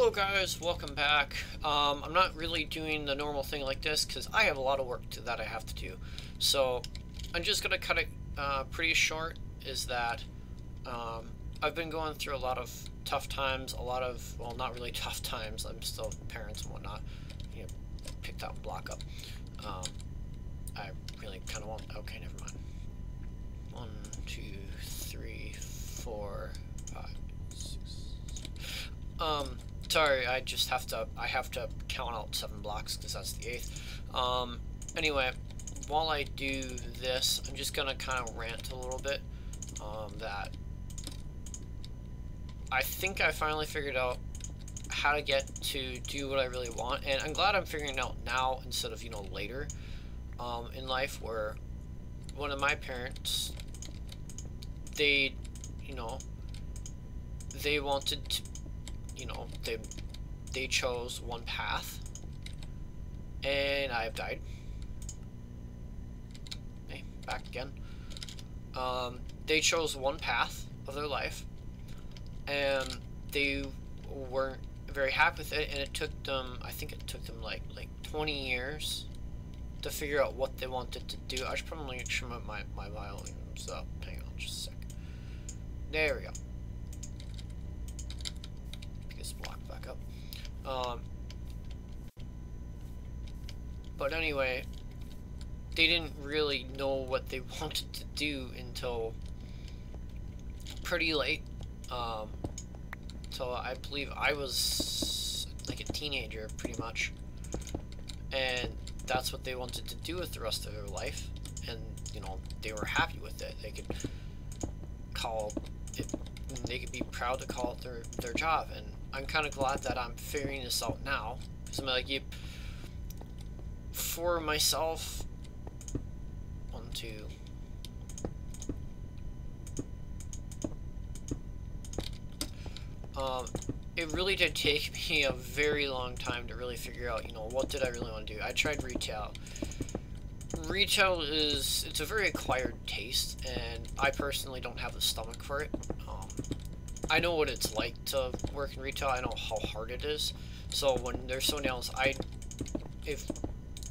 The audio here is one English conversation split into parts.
Hello guys, welcome back. I'm not really doing the normal thing like this because I have a lot of work that I have to do. So I'm just going to cut it pretty short. Is that I've been going through a lot of tough times, well, not really tough times. I'm still parents and whatnot. You know, pick that block up. I really kind of want, okay, never mind. 1, 2, 3, 4, 5, 6. Sorry, I have to count out 7 blocks because that's the 8th. Anyway, while I do this, I'm just gonna kind of rant a little bit, that I think I finally figured out how to get to do what I really want, and I'm glad I'm figuring it out now instead of, later, in life, where one of my parents, they wanted to, they chose one path, and I have died. Hey, back again. They chose one path of their life, and they weren't very happy with it, and it took them, I think it took them like 20 years to figure out what they wanted to do. I should probably trim up my volumes up. Hang on just a sec. There we go. Pick this block back up. But anyway, they didn't really know what they wanted to do until pretty late. So I believe I was like a teenager, pretty much, and that's what they wanted to do with the rest of their life, and they were happy with it. They could call it, they could be proud to call it their job, and I'm kind of glad that I'm figuring this out now, because I'm like, for myself, 1, 2. It really did take me a very long time to really figure out, what did I really want to do. I tried retail. Retail it's a very acquired taste, and I personally don't have the stomach for it. I know what it's like to work in retail. I know how hard it is. So when there's someone else, if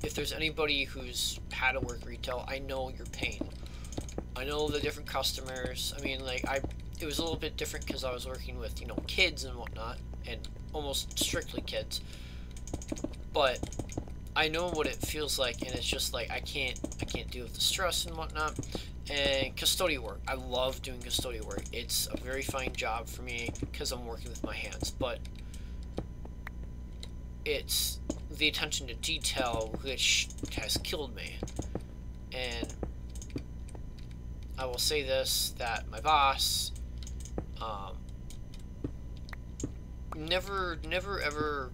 there's anybody who's had to work retail, I know your pain. I know the different customers. I mean, like, it was a little bit different because I was working with, kids and whatnot, and almost strictly kids. But I know what it feels like, and it's just like I can't deal with the stress and whatnot. And custodial work, I love doing custodial work. It's a very fine job for me because I'm working with my hands, but it's the attention to detail which has killed me. And I will say this, that my boss, never ever,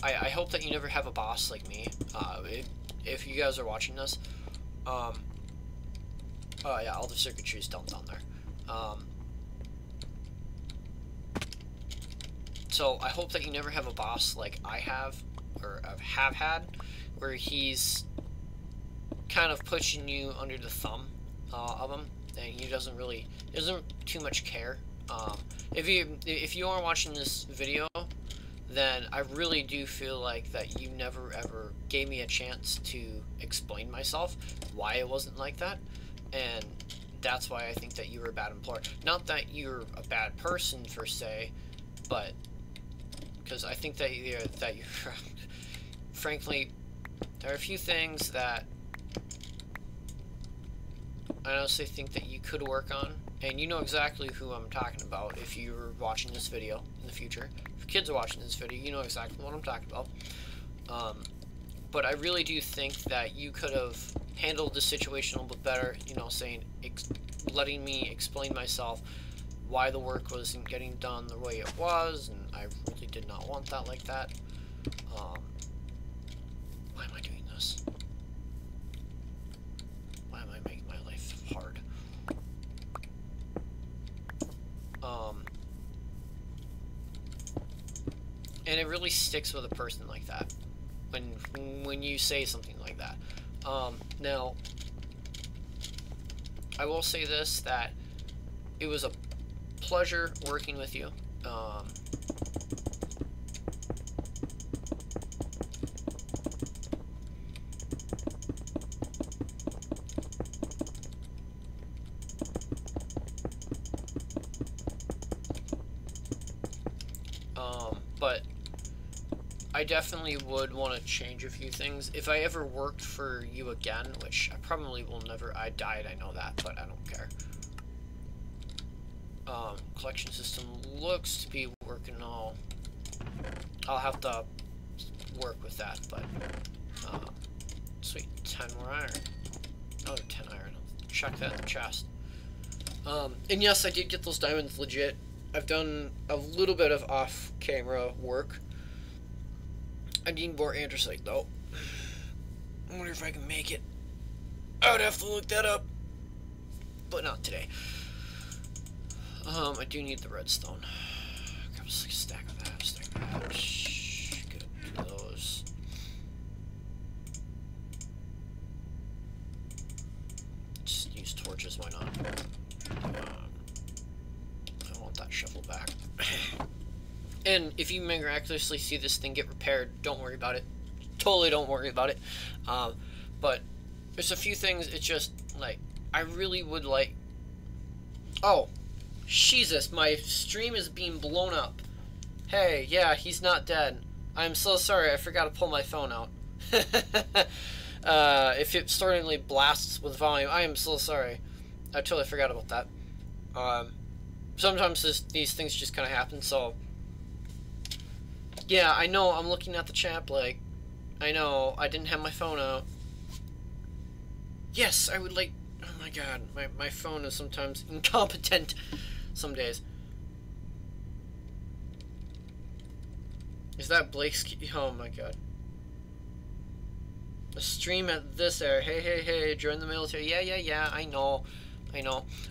I hope that you never have a boss like me. If you guys are watching this, oh yeah, all the circuitry is dumped down there. So I hope that you never have a boss like I have, or have had, where he's kind of pushing you under the thumb of him, and he doesn't too much care. If you are watching this video, then I really do feel like that you never ever gave me a chance to explain myself why it wasn't like that, and that's why I think that you were a bad employer. Not that you're a bad person per se, but because I think that you're frankly, there are a few things that I honestly think that you could work on, and you know exactly who I'm talking about if you're watching this video in the future. If kids are watching this video, you know exactly what I'm talking about. But I really do think that you could have handled the situation a little bit better, letting me explain myself why the work wasn't getting done the way it was, and I really did not want that like that. Why am I doing this? Why am I making my life hard? And it really sticks with a person like that when you say something like that. Now, I will say this, that it was a pleasure working with you. but I definitely would want to change a few things. If I ever worked for you again, which I probably will never, I died, I know that, but I don't care. Collection system looks to be working all. I'll have to work with that, but, sweet, 10 more iron. Another 10 iron. I'll check that in the chest. And yes, I did get those diamonds legit. I've done a little bit of off-camera work. I need more andesite, though. I wonder if I can make it. I would have to look that up. But not today. I do need the redstone. Grab a stack of that, stack of that. Good, do those. Just use torches, why not? I want that shovel back. And if you miraculously see this thing get repaired, don't worry about it. Totally don't worry about it. But there's a few things, it's just, like, I really would like... Oh, Jesus, my stream is being blown up. Hey, yeah, he's not dead. I'm so sorry, I forgot to pull my phone out. If it suddenly blasts with volume, I am so sorry. I totally forgot about that. Sometimes these things just kind of happen, so... Yeah, I know, I'm looking at the chat, like, I know, I didn't have my phone out. Yes, I would like, oh my god, my phone is sometimes incompetent some days. Is that Blake's key? Oh my god. A stream at this area, hey, join the military, yeah, I know.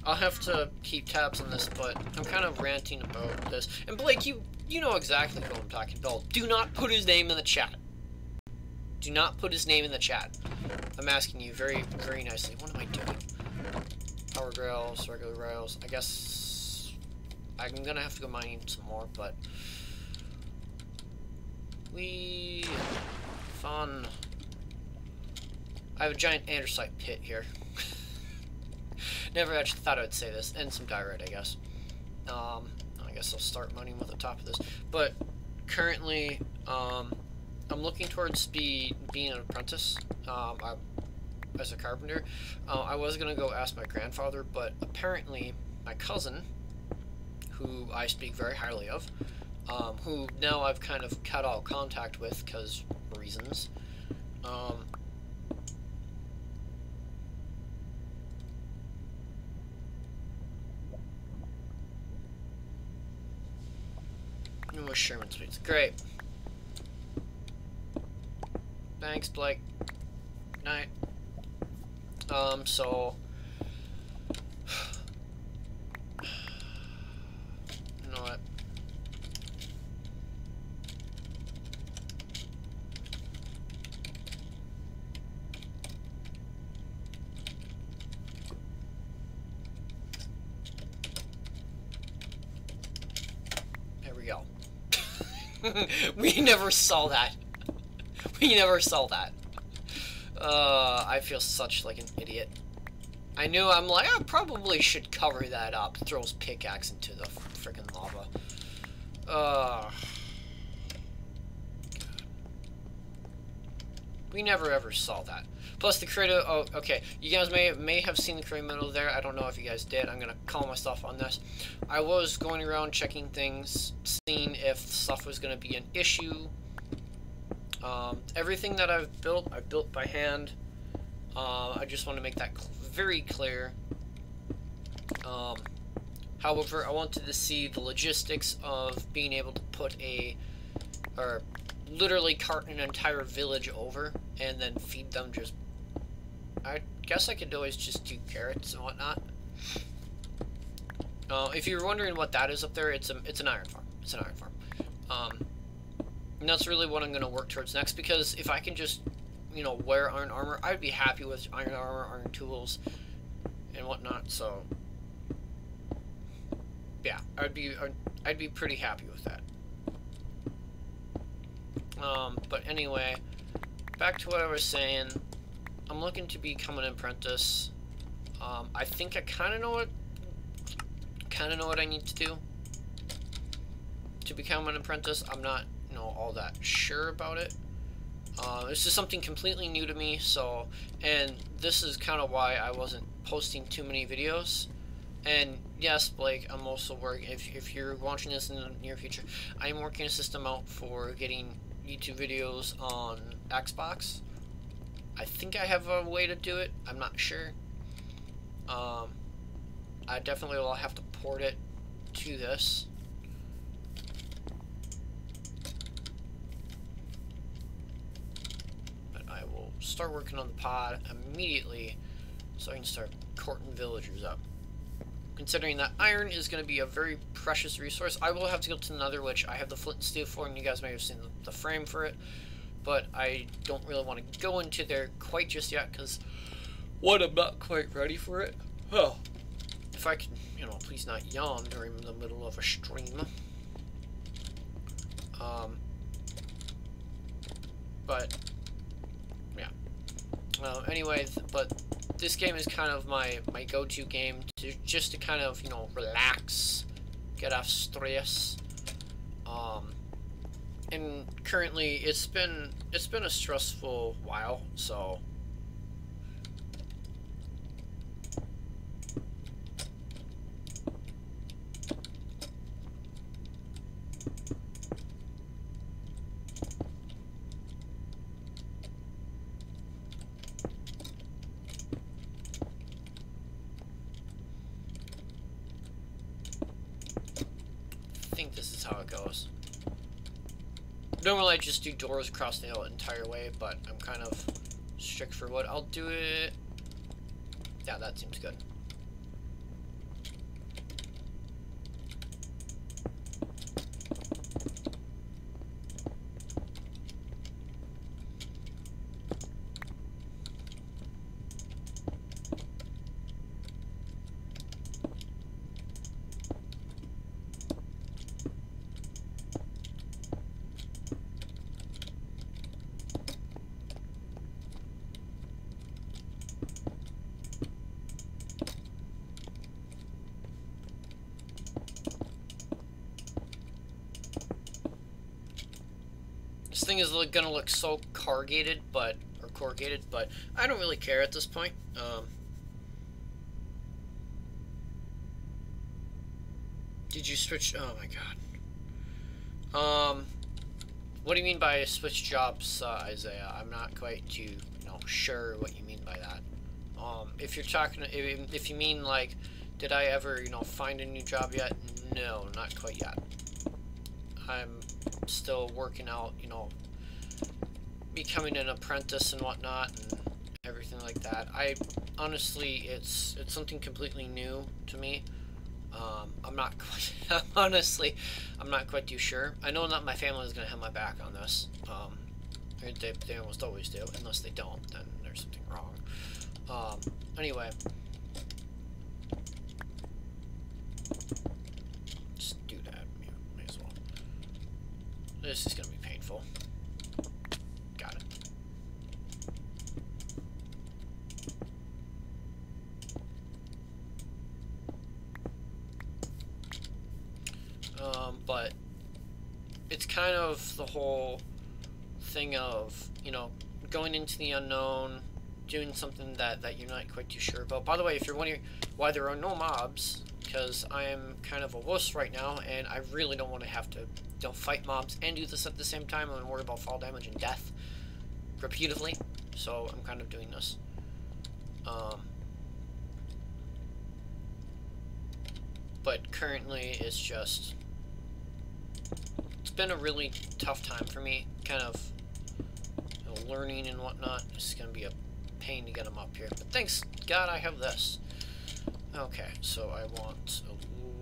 I'll have to keep tabs on this, but I'm kind of ranting about this. And Blake, you know exactly who I'm talking about. Do not put his name in the chat. Do not put his name in the chat. I'm asking you very, very nicely. What am I doing? Power rails, regular rails. I guess I'm gonna have to go mining some more, but fun. I have a giant andesite pit here. Never actually thought I would say this, and some diorite, I guess. I guess I'll start mining with the top of this. But currently, I'm looking towards being an apprentice as a carpenter. I was gonna go ask my grandfather, but apparently my cousin, who I speak very highly of, who now I've kind of cut all contact with because reasons. With Sherman Speeds. Great. Thanks, Blake. Night. So you know what? There we go. We never saw that. We never saw that. I feel such like an idiot. I knew, I'm like, I probably should cover that up. Throws pickaxe into the freaking lava. We never ever saw that. Plus the creative, oh, okay. You guys may have seen the creative metal there. I don't know if you guys did. I'm gonna call myself on this. I was going around checking things, seeing if stuff was gonna be an issue. Everything that I've built by hand. I just want to make that very clear. However, I wanted to see the logistics of being able to put or literally cart an entire village over and then feed them just, I guess I could always just do carrots and whatnot. If you're wondering what that is up there, it's an iron farm. It's an iron farm. And that's really what I'm going to work towards next, because if I can just, you know, wear iron armor, I'd be happy with iron armor, iron tools, and whatnot, so yeah, I'd be pretty happy with that. But anyway, back to what I was saying. I'm looking to become an apprentice. I think I kind of know what I need to do to become an apprentice. I'm not, you know, all that sure about it. This is something completely new to me, so, and this is kind of why I wasn't posting too many videos. And yes, Blake, I'm also working, if you're watching this in the near future, I am working a system out for getting YouTube videos on Xbox. I think I have a way to do it, I'm not sure. I definitely will have to port it to this. But I will start working on the pod immediately so I can start courting villagers up. Considering that iron is going to be a very precious resource, I will have to go to the Nether, which I have the flint and steel for, and you guys may have seen the frame for it. But I don't really want to go into there quite just yet, because, one, I'm not quite ready for it. Oh. If I can, you know, please not yawn during the middle of a stream. But, yeah. Anyway, but this game is kind of my go-to game, just to kind of, you know, relax, get off stress. And currently, it's been a stressful while, so... I think this is how it goes. Normally I just do doors across the entire way, but I'm kind of strict for what I'll do it. Yeah, that seems good. This thing is gonna look so corrugated, but I don't really care at this point. Did you switch? Oh my god. What do you mean by switch jobs, Isaiah? I'm not quite too, you know, sure what you mean by that. If you're talking, if you mean like, did I ever, you know, find a new job yet? No, not quite yet. I'm still working out, you know, becoming an apprentice and whatnot and everything like that. I honestly, it's something completely new to me. I'm not quite, honestly, I'm not quite too sure. I know that my family is going to have my back on this. They almost always do. Unless they don't, then there's something wrong. Anyway. Just do that. Yeah, may as well. This is going to be painful. Got it. But it's kind of the whole thing of, you know, going into the unknown, doing something that you're not quite too sure about. By the way, if you're wondering why there are no mobs, because I am kind of a wuss right now, and I really don't want to have to, you know, fight mobs and do this at the same time and worry about fall damage and death repeatedly. So I'm kind of doing this. But currently it's just, it's been a really tough time for me, kind of, you know, learning and whatnot. It's gonna be a pain to get them up here, but thanks God I have this. Okay, so I want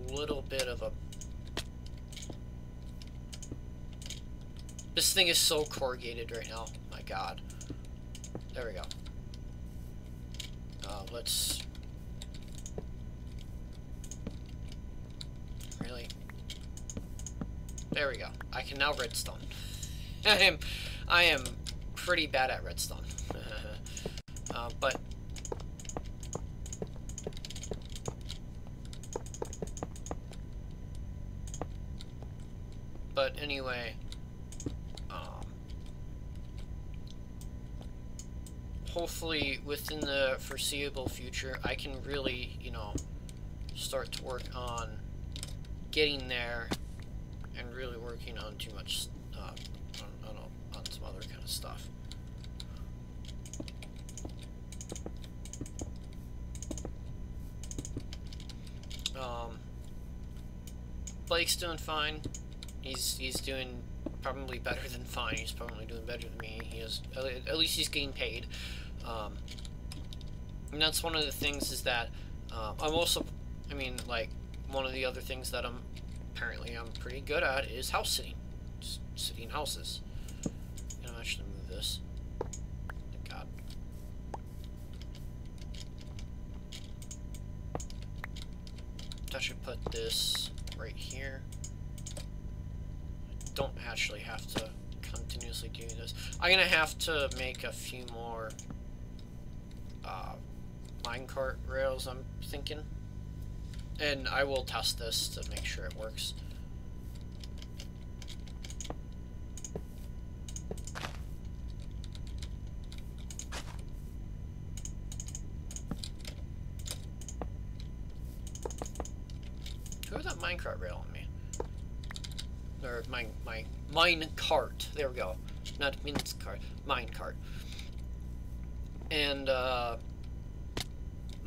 a little bit of a... This thing is so corrugated right now. My God. There we go. Let's... Really? There we go. I can now redstone. I am pretty bad at redstone. But... But anyway, hopefully within the foreseeable future, I can really, you know, start to work on getting there and really working on too much, on some other kind of stuff. Blake's doing fine. He's doing probably better than fine. He's probably doing better than me. He is, at least he's getting paid. And that's one of the things is that I'm also, I mean, like, one of the other things that I'm pretty good at is house sitting. Just sitting houses. I'm actually move this. Thank God. I should put this right here. I don't actually have to continuously do this. I'm gonna have to make a few more minecart rails, I'm thinking. And I will test this to make sure it works. Who had that minecart rail on me? Or my mine cart. There we go. Not mince cart. Mine cart. And the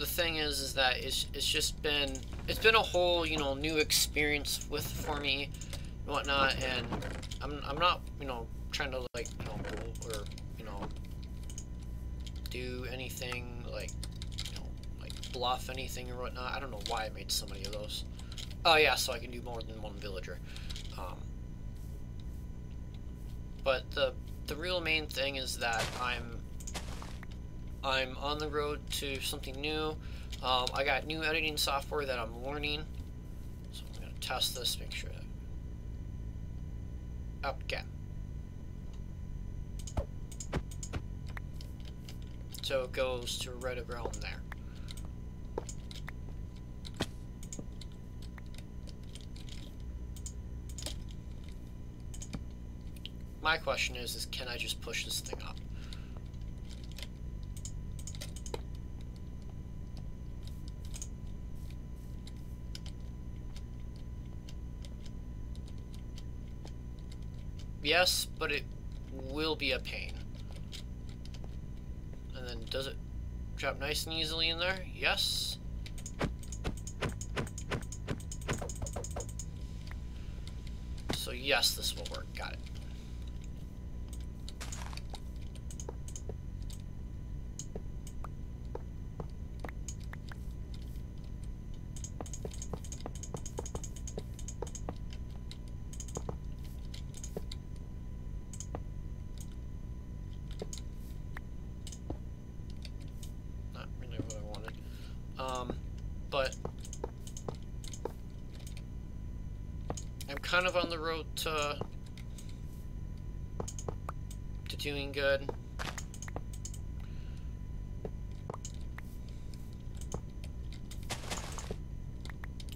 thing is that it's just been a whole, you know, new experience for me and whatnot, and I'm not, you know, trying to, like, you know, or, you know, do anything like, you know, like bluff anything or whatnot. I don't know why I made so many of those. Oh yeah, so I can do more than one villager. But the real main thing is that I'm on the road to something new. I got new editing software that I'm learning, so I'm gonna test this, make sure that up again. So it goes to right around there. My question is can I just push this thing up? Yes, but it will be a pain. And then does it drop nice and easily in there? Yes. So yes, this will work. Got it. But I'm kind of on the road to doing good.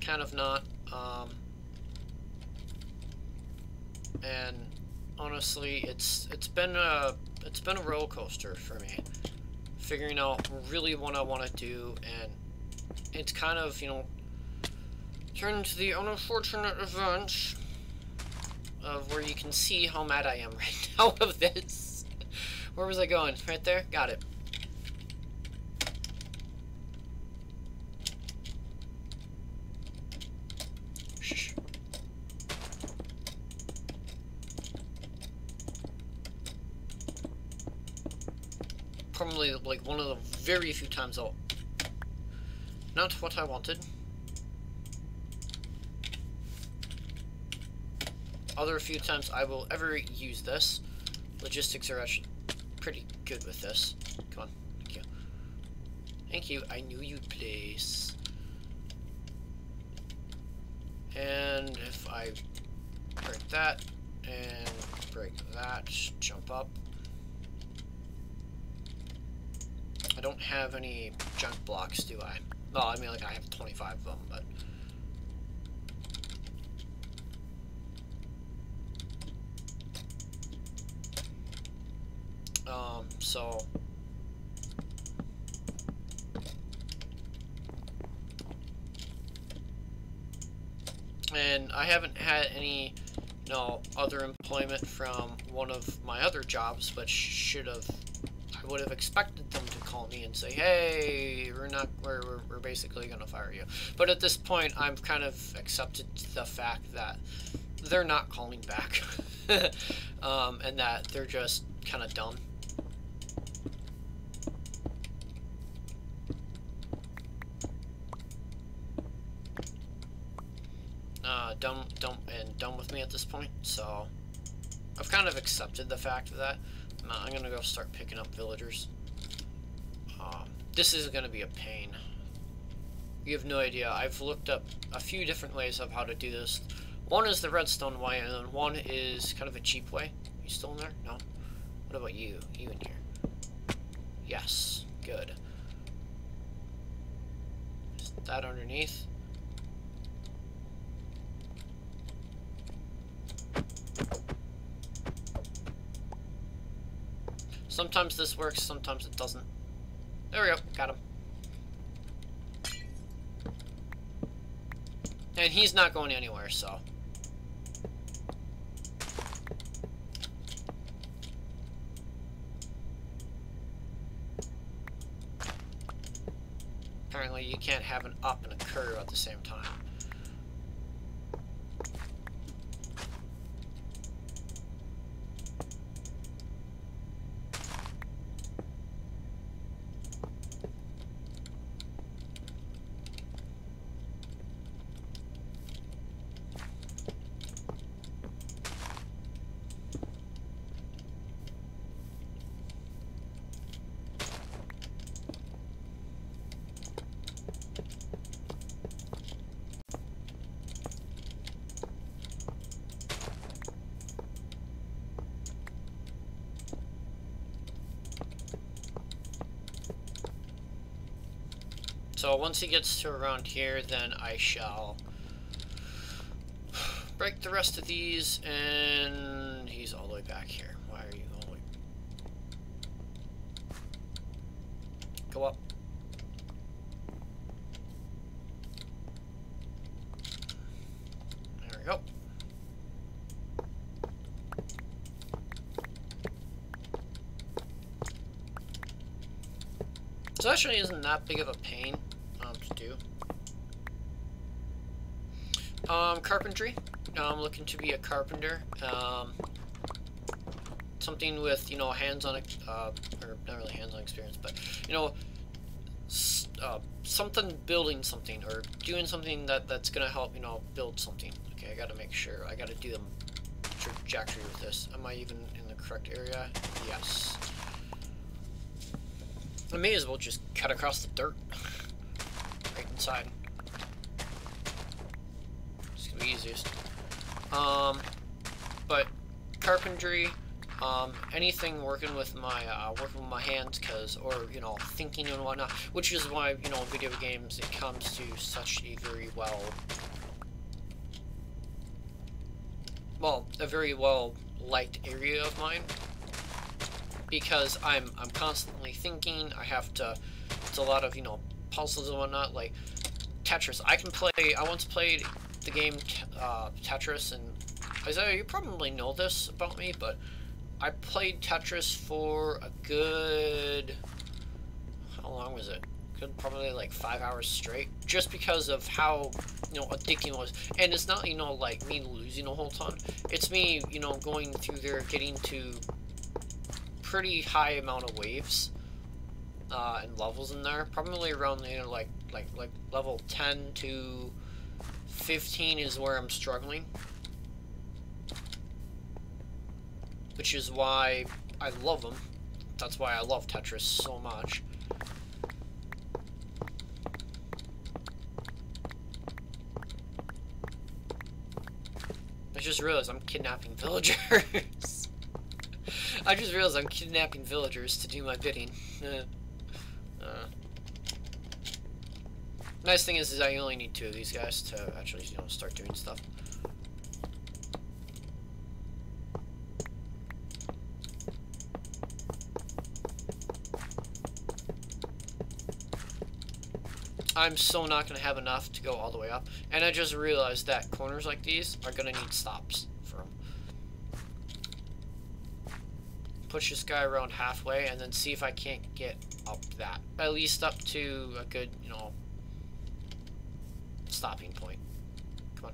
Kind of not. And honestly, it's been a roller coaster for me, figuring out really what I want to do, and it's kind of, you know, turned into the unfortunate event of where you can see how mad I am right now of this. Where was I going? Right there? Got it. Shh. Probably like one of the very few times I'll... Not what I wanted. Other few times I will ever use this. Logistics are actually pretty good with this. Come on, thank you. Thank you, I knew you'd place. And if I break that, and break that, jump up. I don't have any junk blocks, do I? Well, I mean, like, I have 25 of them, but... So and I haven't had any, you know, other employment from one of my other jobs, but I would have expected them to call me and say, hey, we're basically gonna fire you. But at this point, I've kind of accepted the fact that they're not calling back, and that they're just kind of dumb. Done with me at this point, so I've kind of accepted the fact of that. I'm gonna go start picking up villagers. This is gonna be a pain. You have no idea. I've looked up a few different ways of how to do this. One is the redstone way, and then one is kind of a cheap way. You still in there? No? What about you? You in here? Yes. Good. Is that underneath? Sometimes this works, sometimes it doesn't. There we go, got him. And he's not going anywhere, so. Apparently you can't have an up and a curve at the same time. So once he gets to around here, then I shall break the rest of these, and he's all the way back here. Why are you all the way? Go up. There we go. So actually isn't that big of a pain to do. Carpentry. I'm looking to be a carpenter. Something with, you know, hands-on, or not really hands-on experience, but, you know, something building something, or doing something that's gonna help, you know, build something. Okay, I gotta make sure. I gotta do the trajectory with this. Am I even in the correct area? Yes. I may as well just cut across the dirt. Right inside. It's gonna be easiest. But carpentry, anything working with my hands, or you know, thinking and whatnot, which is why, you know, video games, it comes to such a very a very well liked area of mine, because I'm constantly thinking. I have to. It's a lot of, you know, puzzles and whatnot, like Tetris. I once played the game Tetris, and Isaiah, you probably know this about me, but I played Tetris for a good, how long was it? Good, probably like 5 hours straight, just because of how, you know, addicting it was. And it's not, you know, like me losing a whole ton. It's me, you know, going through there, getting to pretty high amount of waves and levels in there. Probably around, you know, like level 10 to 15 is where I'm struggling. Which is why I love them. That's why I love Tetris so much. I just realized I'm kidnapping villagers. I just realized I'm kidnapping villagers to do my bidding. Nice thing is I only need 2 of these guys to actually, you know, start doing stuff. I'm so not going to have enough to go all the way up. And I just realized that corners like these are going to need stops for them. Push this guy around halfway and then see if I can't get up that. At least up to a good, you know, stopping point. Come on.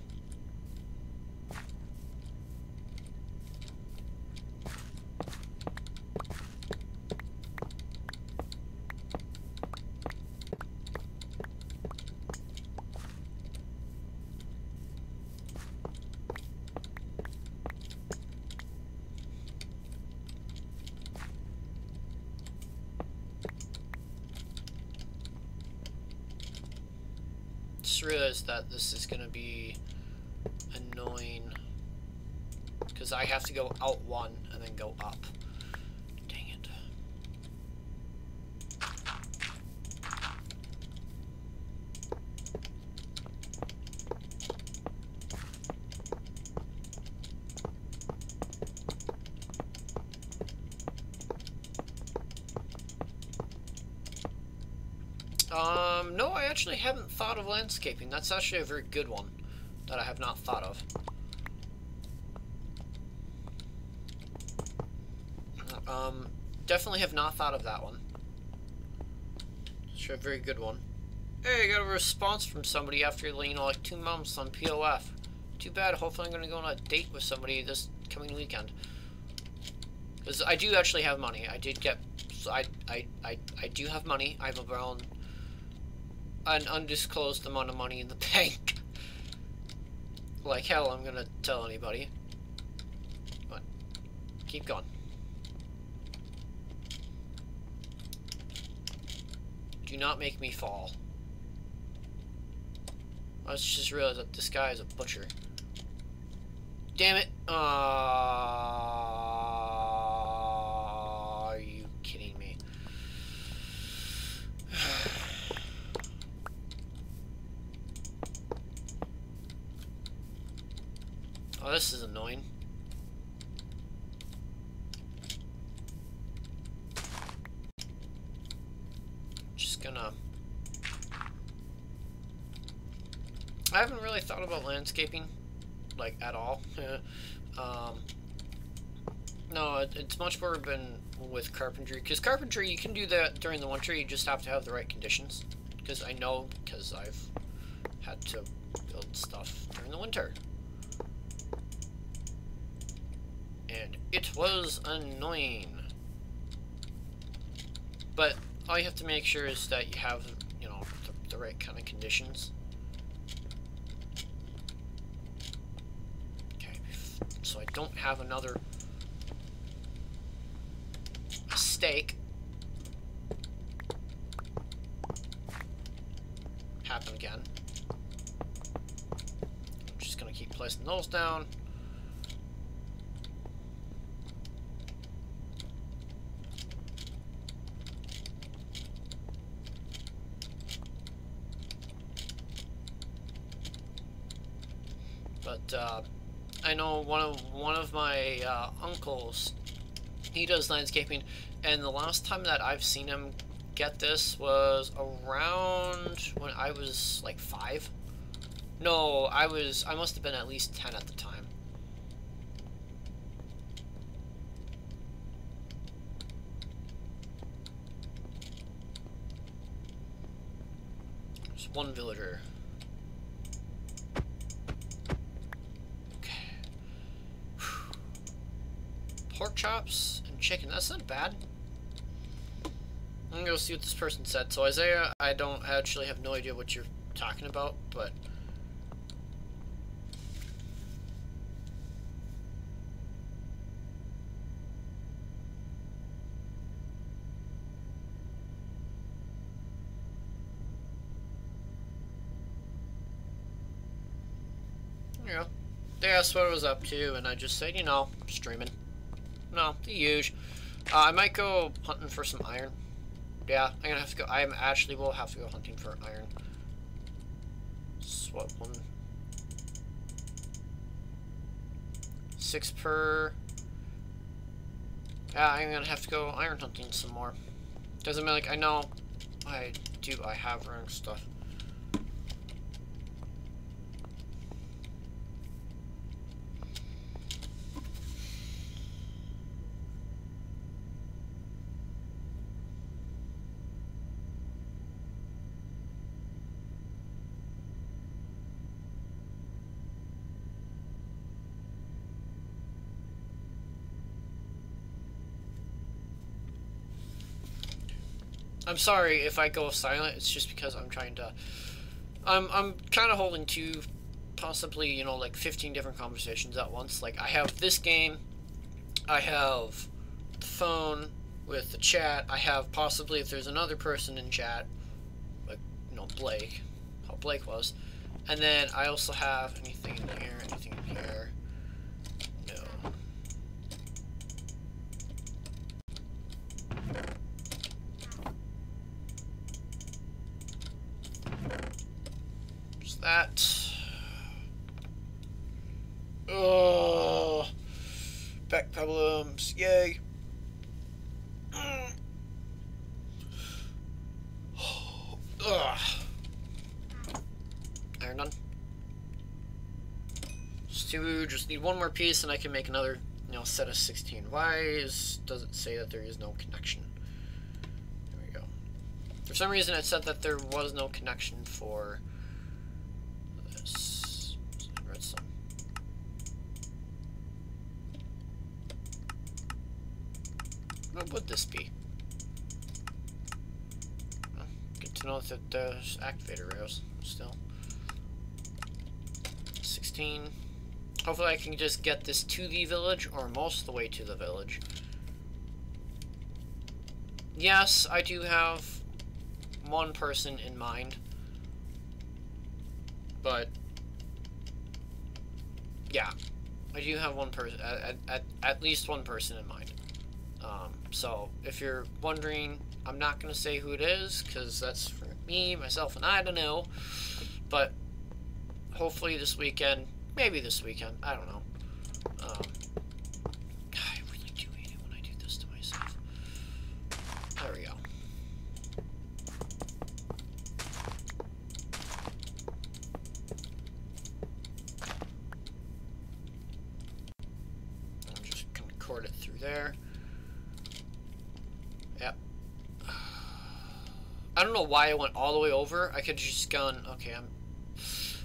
Just realized that this is gonna be annoying because I have to go out one and then go up. Dang it. No, I actually haven't thought of landscaping. That's actually a very good one that I have not thought of. Definitely have not thought of that one. It's a very good one. Hey, I got a response from somebody after, you know, like 2 months on POF. Too bad. Hopefully I'm going to go on a date with somebody this coming weekend. Because I do actually have money. I did get... I do have money. I have around an undisclosed amount of money in the bank. Like hell, I'm going to tell anybody. But keep going. Do not make me fall. I just realized that this guy is a butcher. Damn it! Are you kidding me? Oh, this is annoying. Just gonna... I haven't really thought about landscaping, like, at all. No, it's much more been with carpentry, because carpentry, you can do that during the winter, you just have to have the right conditions. Because I know, because I've had to build stuff during the winter. And it was annoying. But all you have to make sure is that you have, you know, the right kind of conditions. Okay, so I don't have another mistake happen again. I'm just gonna keep placing those down. But I know one of my uncles, he does landscaping, and the last time that I've seen him get this was around when I was like 5. No, I must have been at least 10 at the time. There's one villager. Pork chops and chicken. That's not bad. I'm gonna go see what this person said. So Isaiah, I don't actually have no idea what you're talking about, but you know, they asked what I was up to, and I just said, you know, streaming. No, the usual. I might go hunting for some iron. Yeah, I'm gonna have to go. I actually will have to go hunting for iron. What one? 6 per. Yeah, I'm gonna have to go iron hunting some more. Doesn't mean like I know I have rank stuff. I'm sorry if I go silent. It's just because I'm trying to. I'm kind of holding two, possibly, you know, like 15 different conversations at once. Like I have this game, I have the phone with the chat. I have possibly if there's another person in chat, like you know Blake, how Blake was, and then I also have anything in here, anything in here. No. That. Oh, back problems, yay. Iron done. So just need one more piece and I can make another, you know, set of 16. Why does it say that there is no connection? There we go. For some reason it said that there was no connection for this redstone. What would this be? Oh, good to know that there's activator rails still. 16. Hopefully I can just get this to the village, or most of the way to the village. Yes, I do have one person in mind. But, yeah, I do have one person, at least one person in mind. So, if you're wondering, I'm not going to say who it is, because that's for me, myself, and I to know. But, hopefully this weekend, maybe this weekend, I don't know. I really do hate it when I do this to myself. There we go. I'm just going to cord it through there. Yep. I don't know why I went all the way over. I could have just gone, okay,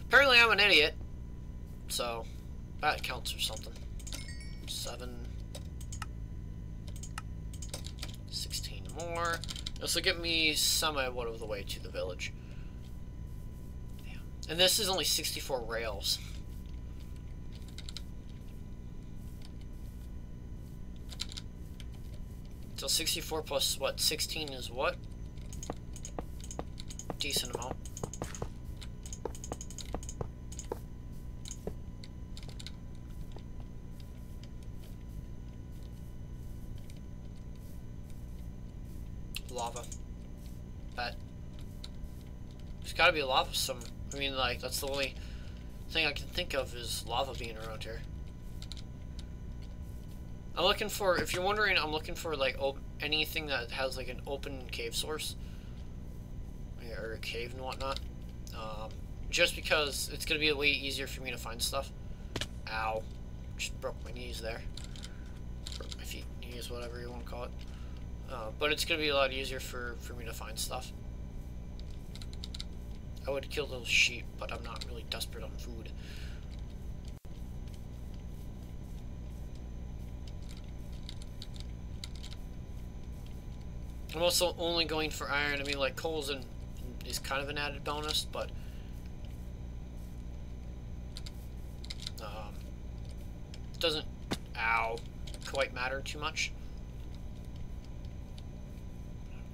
apparently I'm an idiot. So, that counts for something. 7. 16 more. This will get me somewhat of the way to the village. Damn. And this is only 64 rails. So 64 plus what? 16 is what? Decent amount. Lava. Bet. There's gotta be lava some. I mean, like, that's the only thing I can think of is lava being around here. I'm looking for, if you're wondering, I'm looking for, like, anything that has, like, an open cave source. Or a cave and whatnot. Just because it's gonna be way easier for me to find stuff. Ow. Just broke my knees there. Broke my feet, knees, whatever you want to call it. But it's going to be a lot easier for me to find stuff. I would kill those sheep, but I'm not really desperate on food. I'm also only going for iron. I mean, like, coals is kind of an added bonus, but doesn't, quite matter too much.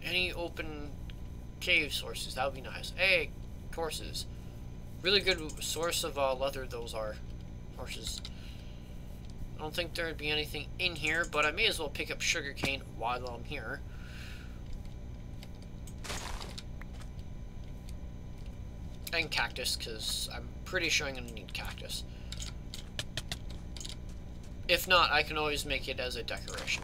Any open cave sources, that would be nice. Hey, horses. Really good source of leather those are. Horses. I don't think there would be anything in here, but I may as well pick up sugarcane while I'm here. And cactus, because I'm pretty sure I'm going to need cactus. If not, I can always make it as a decoration.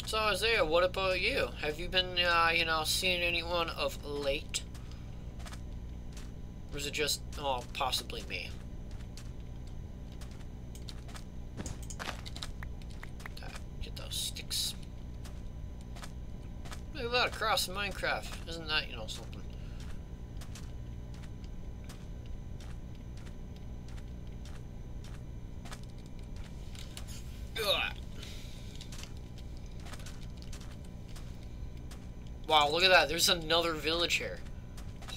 So Isaiah, what about you? Have you been, you know, seeing anyone of late? Or is it just, oh, possibly me? Get those sticks. Look at that, across in Minecraft. Isn't that, you know, something? Wow, look at that. There's another village here.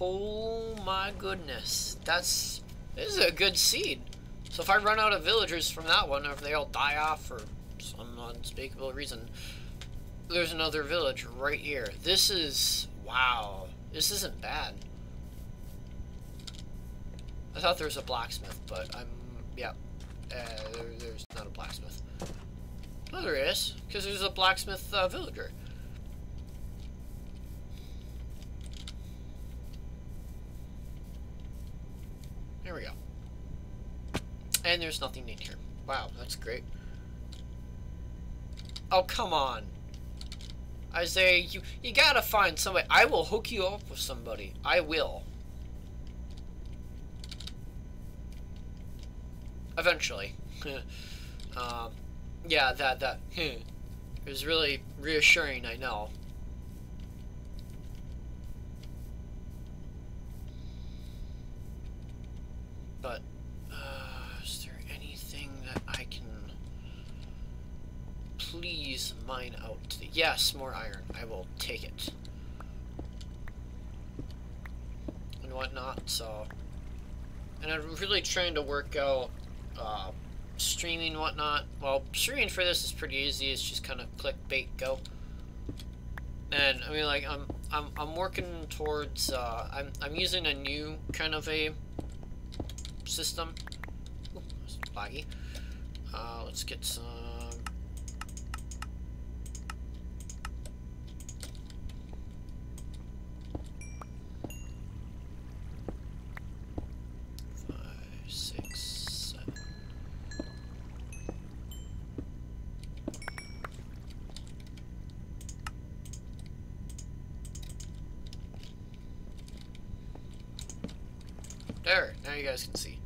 Oh my goodness. This is a good seed. So if I run out of villagers from that one, or if they all die off for some unspeakable reason, there's another village right here. This is... wow. This isn't bad. I thought there was a blacksmith, but yeah. There's not a blacksmith. No, there is, because there's a blacksmith villager. There we go. And there's nothing in here. Wow, that's great. Oh, come on. Isaiah, you gotta find somebody. I will hook you up with somebody. I will. Eventually. Yeah, that it was really reassuring, I know. But, is there anything that I can please mine out today? Yes, more iron. I will take it. And whatnot, so... And I'm really trying to work out, streaming and whatnot. Well, streaming for this is pretty easy. It's just kind of click, bait, go. And, I mean, like, I'm working towards, I'm using a new kind of a system. Ooh, that's laggy. Let's get some... 5, 6, 7. There, now you guys can see.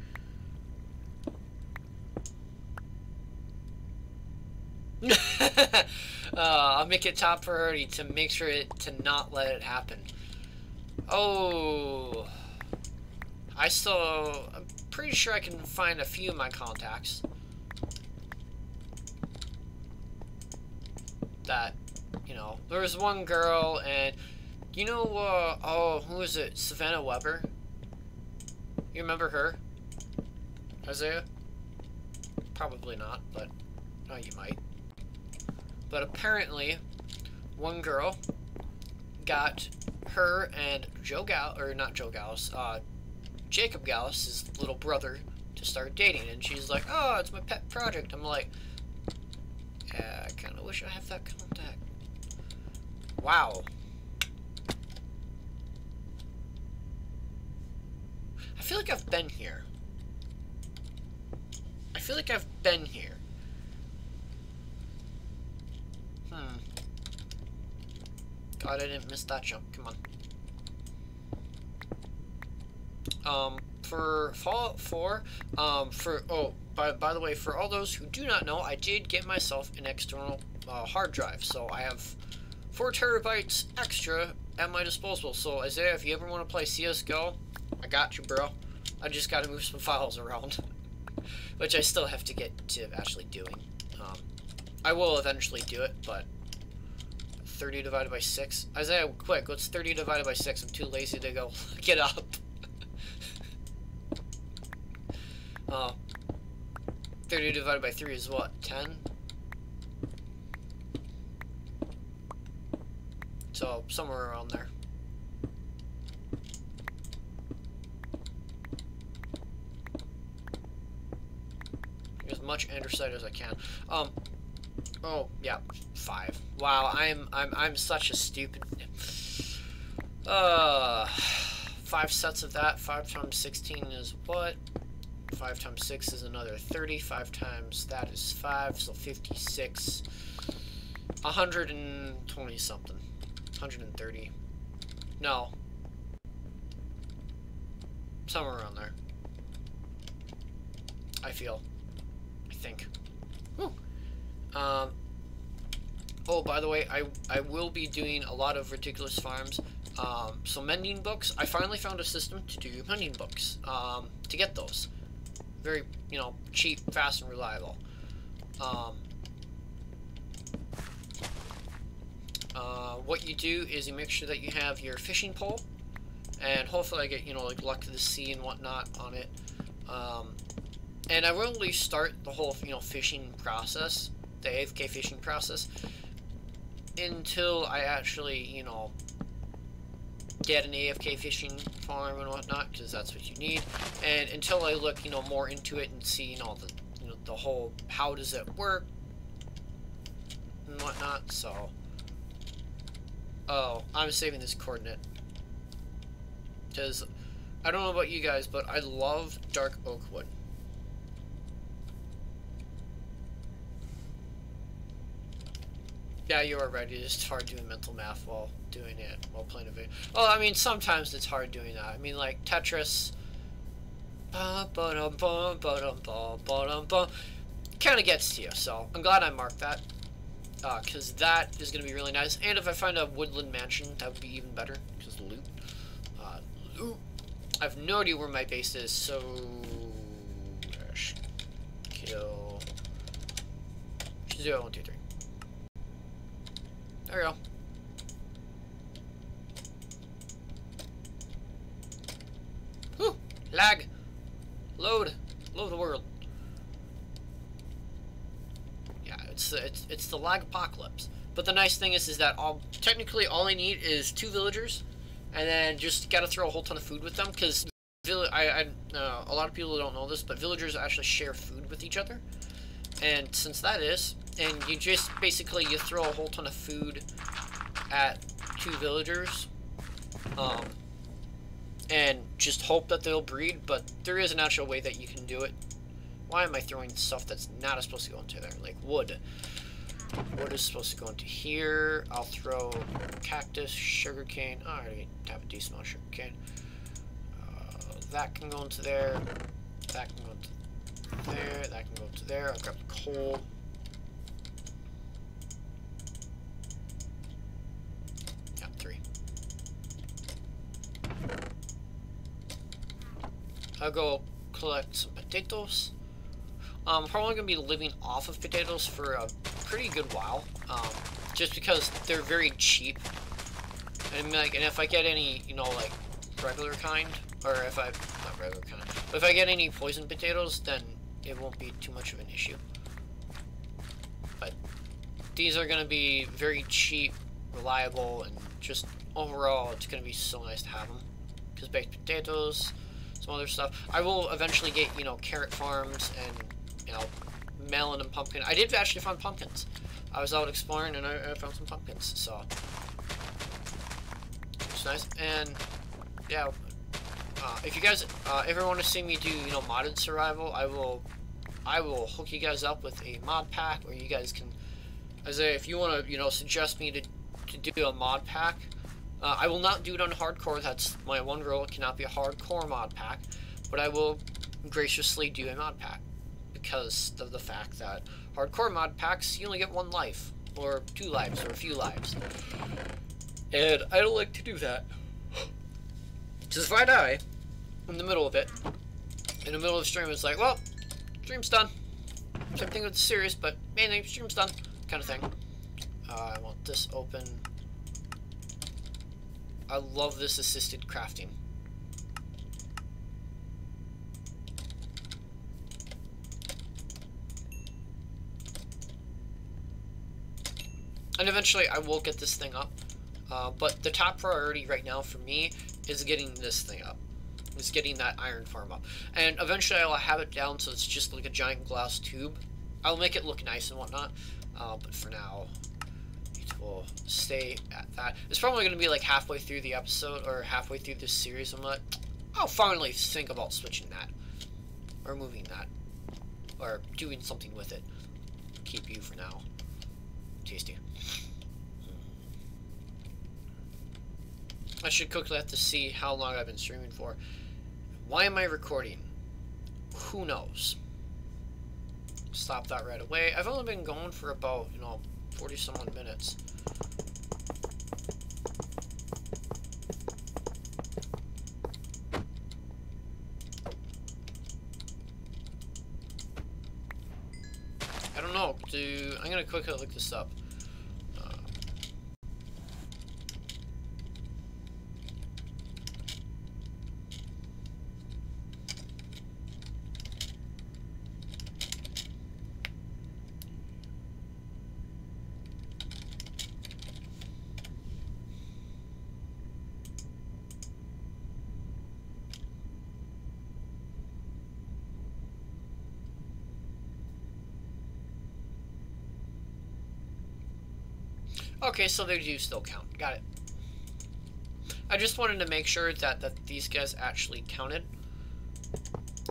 I'll make it top priority to make sure to not let it happen. Oh, I'm pretty sure I can find a few of my contacts that, you know, there was one girl, and you know, oh, who is it? Savannah Weber. You remember her, Isaiah? Probably not, but oh, you might. But apparently, one girl got her and Jacob Gallus' little brother to start dating, and she's like, "Oh, it's my pet project." I'm like, I kind of wish I have that contact. Wow. I feel like I've been here. I feel like I've been here. God, I didn't miss that jump. Come on. For Fallout 4, by the way, for all those who do not know, I did get myself an external hard drive, so I have 4 terabytes extra at my disposal. So Isaiah, if you ever want to play CSGO, I got you, bro. I just got to move some files around, which I still have to get to actually doing. I will eventually do it, but 30 divided by 6. Isaiah, quick, what's 30 divided by 6? I'm too lazy to go look it up. 30 divided by 3 is what? 10? So, somewhere around there. As much andesite as I can. Oh, yeah, 5. Wow, I'm such a stupid... 5 sets of that. 5 times 16 is what? 5 times 6 is another 30. 5 times that is 5, so 56. 120 something. 130. No. Somewhere around there. I feel. I think. Whew. Oh, by the way, I will be doing a lot of Ridiculous Farms. So mending books, I finally found a system to do mending books, to get those. Very, you know, cheap, fast, and reliable. what you do is you make sure that you have your fishing pole, and hopefully I get, you know, like luck of the sea and whatnot on it. And I won't really start the whole, you know, fishing process, the AFK fishing process, until I actually, you know, get an AFK fishing farm and whatnot, because that's what you need. And until I look, you know, more into it and see, you know, the whole how does it work and whatnot. So, oh, I'm saving this coordinate because I don't know about you guys, but I love dark oak wood. Yeah, you are right. It is hard doing mental math while doing it, while playing a video. Well, I mean, sometimes it's hard doing that. I mean, like Tetris. Kind of gets to you, so I'm glad I marked that. Because that is going to be really nice. And if I find a woodland mansion, that would be even better. Because loot. Loot. I have no idea where my base is, so... Kill... 0, 1, 2, 3. There we go. Whew! Lag! Load! Load the world. Yeah, it's the lag apocalypse. But the nice thing is that technically all I need is 2 villagers, and then just gotta throw a whole ton of food with them, because a lot of people don't know this, but villagers actually share food with each other. And since that is, and you just basically you throw a whole ton of food at 2 villagers, and just hope that they'll breed. But there is an actual way that you can do it. Why am I throwing stuff that's not supposed to go into there, like wood? Wood is supposed to go into here. I'll throw cactus, sugarcane. Oh, I already have a decent amount of sugarcane. That can go into there. That can go into there. That can go into there. I'll grab the coal. Yeah, 3. I'll go collect some potatoes. I'm probably gonna be living off of potatoes for a pretty good while, just because they're very cheap. And like, and if I get any, you know, like regular kind, or if I not regular kind, but if I get any poison potatoes, then it won't be too much of an issue. But these are gonna be very cheap, reliable, and just overall, it's gonna be so nice to have them. Because baked potatoes, some other stuff. I will eventually get, you know, carrot farms and, you know, melon and pumpkin. I did actually find pumpkins. I was out exploring and I found some pumpkins, so it's nice. And yeah, if you guys ever want to see me do, you know, modded survival, I will hook you guys up with a mod pack, or you guys can, if you want to, you know, suggest me to do a mod pack. I will not do it on hardcore. That's my one rule. It cannot be a hardcore mod pack, but I will graciously do a mod pack, because of the fact that hardcore mod packs, you only get 1 life, or 2 lives, or a few lives. And I don't like to do that. Because if I die in the middle of it, in the middle of the stream, it's like, well, stream's done. Same thing with the series, but mainly stream's done, kind of thing. I want this open. I love this assisted crafting. And eventually I will get this thing up. But the top priority right now for me is getting this thing up. Is getting that iron farm up. And eventually I'll have it down so it's just like a giant glass tube. I'll make it look nice and whatnot. But for now, it will stay at that. It's probably going to be like halfway through the episode, or halfway through this series. I'm like, I'll finally think about switching that. Or moving that. Or doing something with it. Keep you for now. Tasty. I should quickly have to see how long I've been streaming for. Why am I recording? Who knows? Stop that right away. I've only been going for about, you know, 40-some-odd minutes. I don't know. I'm gonna quickly look this up. Okay, so they do still count. Got it. I just wanted to make sure that these guys actually counted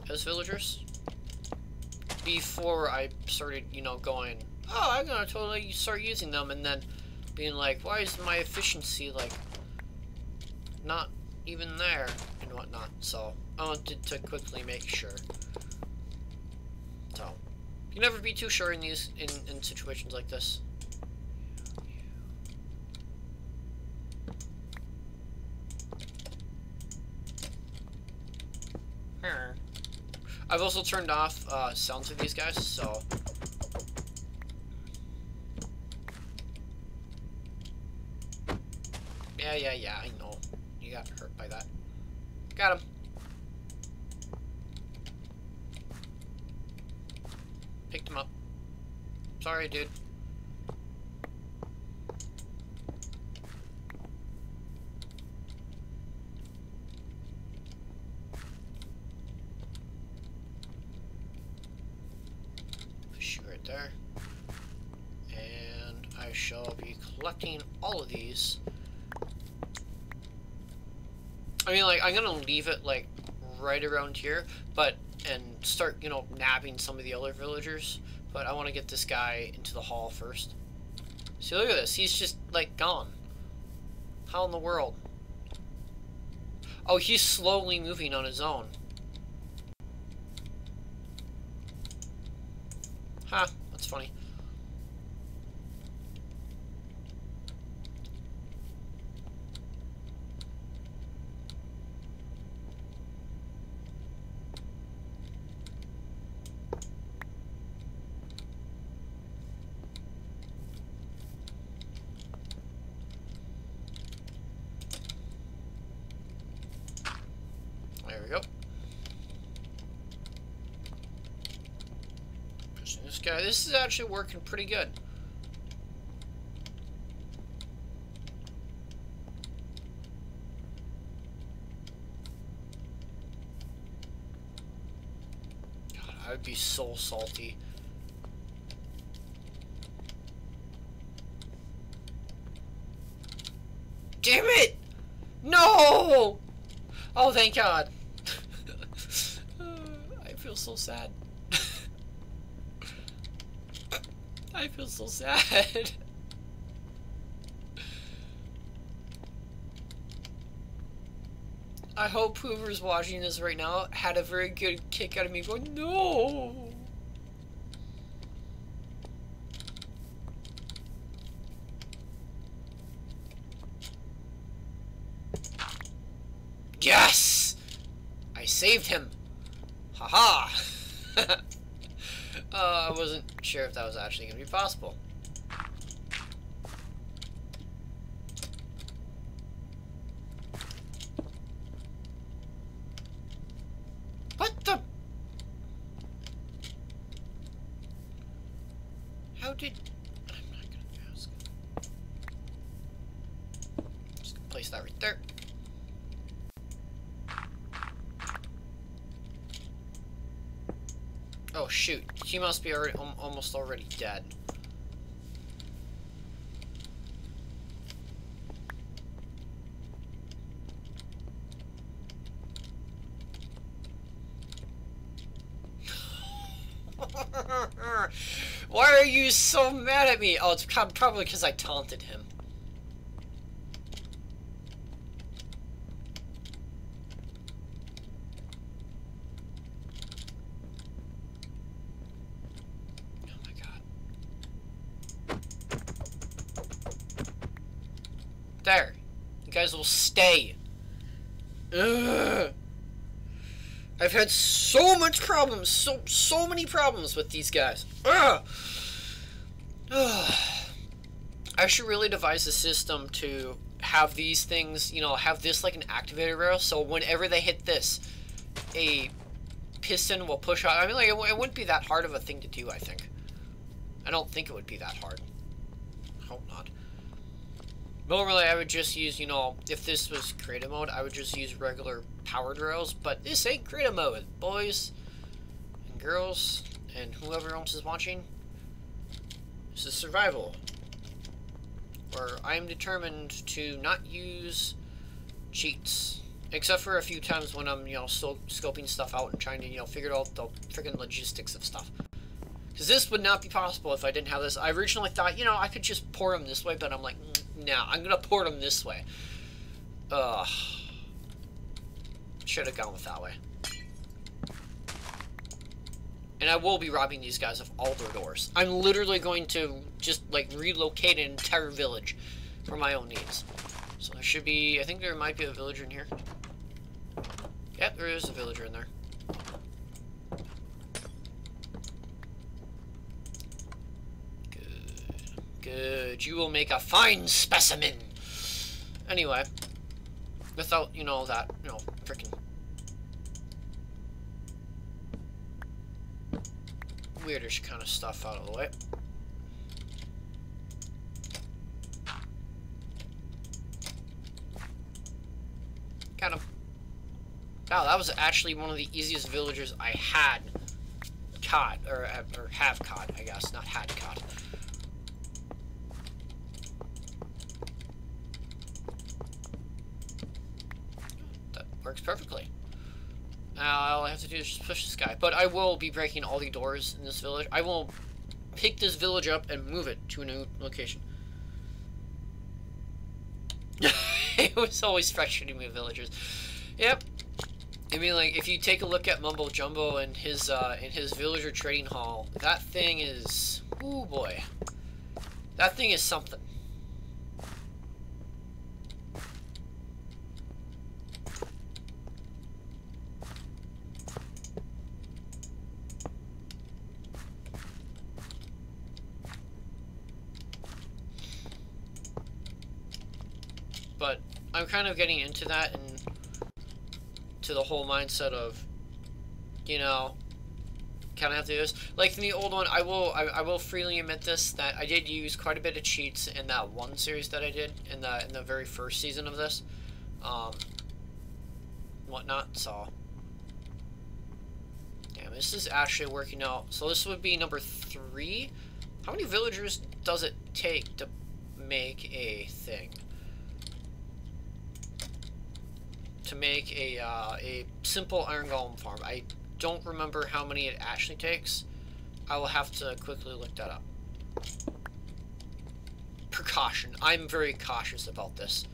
as villagers before I started, you know, going, oh, I'm gonna totally start using them, and then being like, why is my efficiency, like, not even there, and whatnot. So I wanted to quickly make sure. So you can never be too sure in these in situations like this. I've also turned off sounds of these guys, so yeah, I know. You got hurt by that. Got him. Picked him up. Sorry, dude. Push you right there. And I shall be collecting all of these. I mean, like, I'm gonna leave it, like, right around here, and start, you know, nabbing some of the other villagers, but I want to get this guy into the hall first. See, look at this, he's just, like, gone. How in the world? Oh, he's slowly moving on his own. Huh, that's funny. There we go. Pushing this guy. This is actually working pretty good. God, I would be so salty. Damn it! No! Oh, thank God. I feel so sad. I feel so sad. I hope whoever's watching this right now had a very good kick out of me going, no! Yes! I saved him! Haha! I wasn't sure if that was actually going to be possible. What the? How did... I'm not going to ask. Just going to place that right there. Oh shoot, he must be already, almost already dead. Why are you so mad at me? Oh, it's probably because I taunted him. There. You guys will stay. Ugh. I've had so much problems, so many problems with these guys. Ugh. Ugh. I should really devise a system to have these things, you know, have this like an activator rail, so whenever they hit this, a piston will push out. I mean, like, it wouldn't be that hard of a thing to do, I think. I don't think it would be that hard. I hope not. Normally, I would just use, you know, if this was creative mode, I would just use regular powered rails, but this ain't creative mode, boys and girls, and whoever else is watching. This is survival. where I am determined to not use cheats. Except for a few times when I'm, you know, still scoping stuff out and trying to, you know, figure out the freaking logistics of stuff. Because this would not be possible if I didn't have this. I originally thought, you know, I could just port them this way, but I'm like, nah, I'm gonna port them this way. Ugh. Should have gone with that way. And I will be robbing these guys of all their doors. I'm literally going to just, like, relocate an entire village for my own needs. So there should be, I think there might be a villager in here. Yep, there is a villager in there. Good. Good. You will make a fine specimen. Anyway. Without, you know, that, you know, freaking weirdish kind of stuff out of the way. Got him. Wow, that was actually one of the easiest villagers I had caught, or have caught, I guess, not had caught. That works perfectly. Now all I have to do is just push this guy. But I will be breaking all the doors in this village. I will pick this village up and move it to a new location. It was always frustrating with villagers. Yep. I mean, like, if you take a look at Mumbo Jumbo and his villager trading hall, that thing is, ooh boy, that thing is something. But I'm kind of getting into that and to the whole mindset of, you know, kind of have to do this. Like in the old one, I will freely admit this, that I did use quite a bit of cheats in that one series that I did in the very first season of this, whatnot. So, damn, this is actually working out. So this would be number 3. How many villagers does it take to make a thing? To make a simple iron golem farm. I don't remember how many it actually takes. I will have to quickly look that up. Precaution. I'm very cautious about this.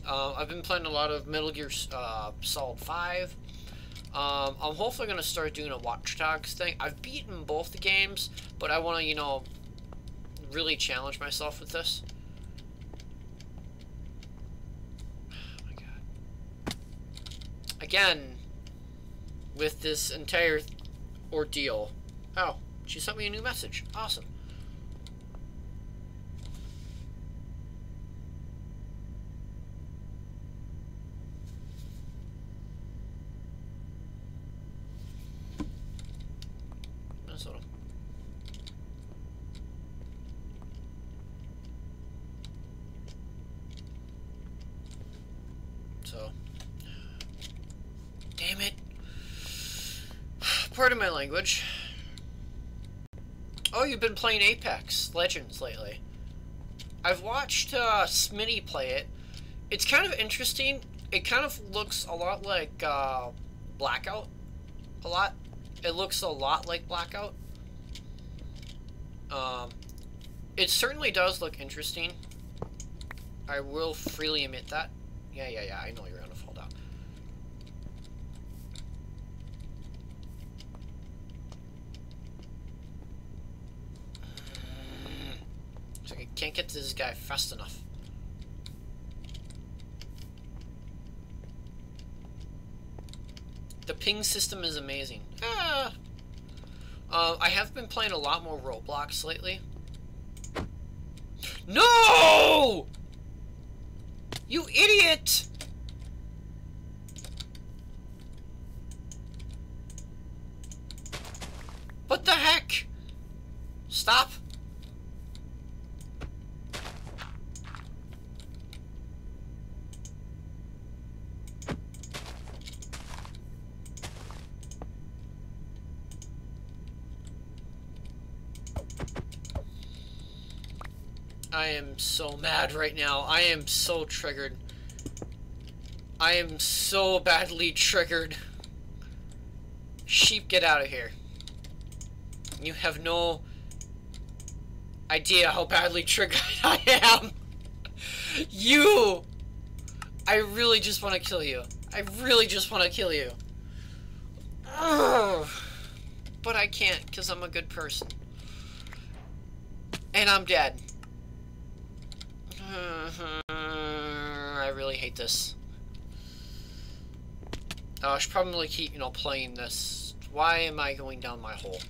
I've been playing a lot of Metal Gear Solid 5. I'm hopefully going to start doing a Watch Dogs thing. I've beaten both the games, but I want to, you know, really challenge myself with this. Again, with this entire ordeal. Oh, she sent me a new message. Awesome. Minnesota. So. Damn it. Pardon my language. Oh, you've been playing Apex Legends lately. I've watched Smitty play it. It's kind of interesting. It kind of looks a lot like Blackout. It looks a lot like Blackout. It certainly does look interesting. I will freely admit that. Yeah, I know you're gonna fall down. So I can't get to this guy fast enough. The ping system is amazing. I have been playing a lot more Roblox lately. No! You idiot! What the heck? Stop. I am so mad right now. I am so triggered. I am so badly triggered. Sheep, get out of here. You have no idea how badly triggered I am. You! I really just want to kill you. I really just want to kill you. Ugh. But I can't, because I'm a good person. And I'm dead. I really hate this. I should probably keep, playing this. Why am I going down my hole?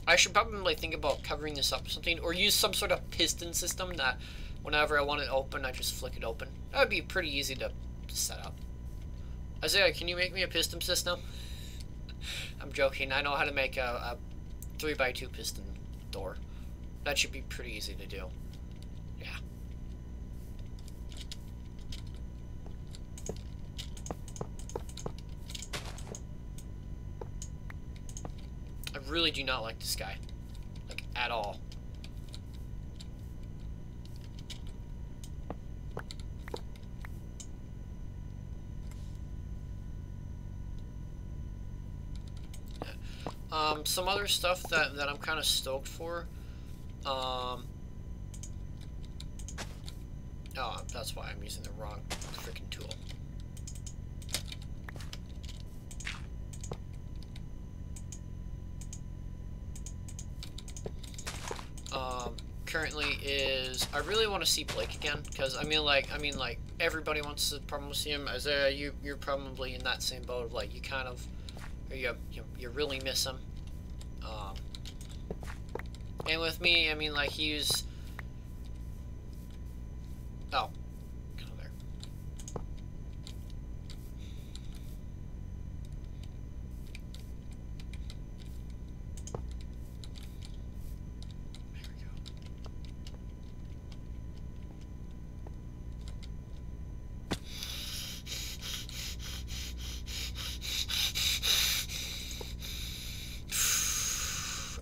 I should probably think about covering this up or something, or use some sort of piston system that whenever I want it open, I just flick it open. That would be pretty easy to set up. Isaiah, can you make me a piston system? I'm joking. I know how to make a 3x2 piston door. That should be pretty easy to do. Yeah. I really do not like this guy. Like, at all. Some other stuff that I'm kind of stoked for. Oh, that's why I'm using the wrong freaking tool. Currently is I really want to see Blake again, because I mean like everybody wants to probably see him. Isaiah, you're probably in that same boat of like you kind of you really miss him. And with me, I mean like he's oh, come there. There we go.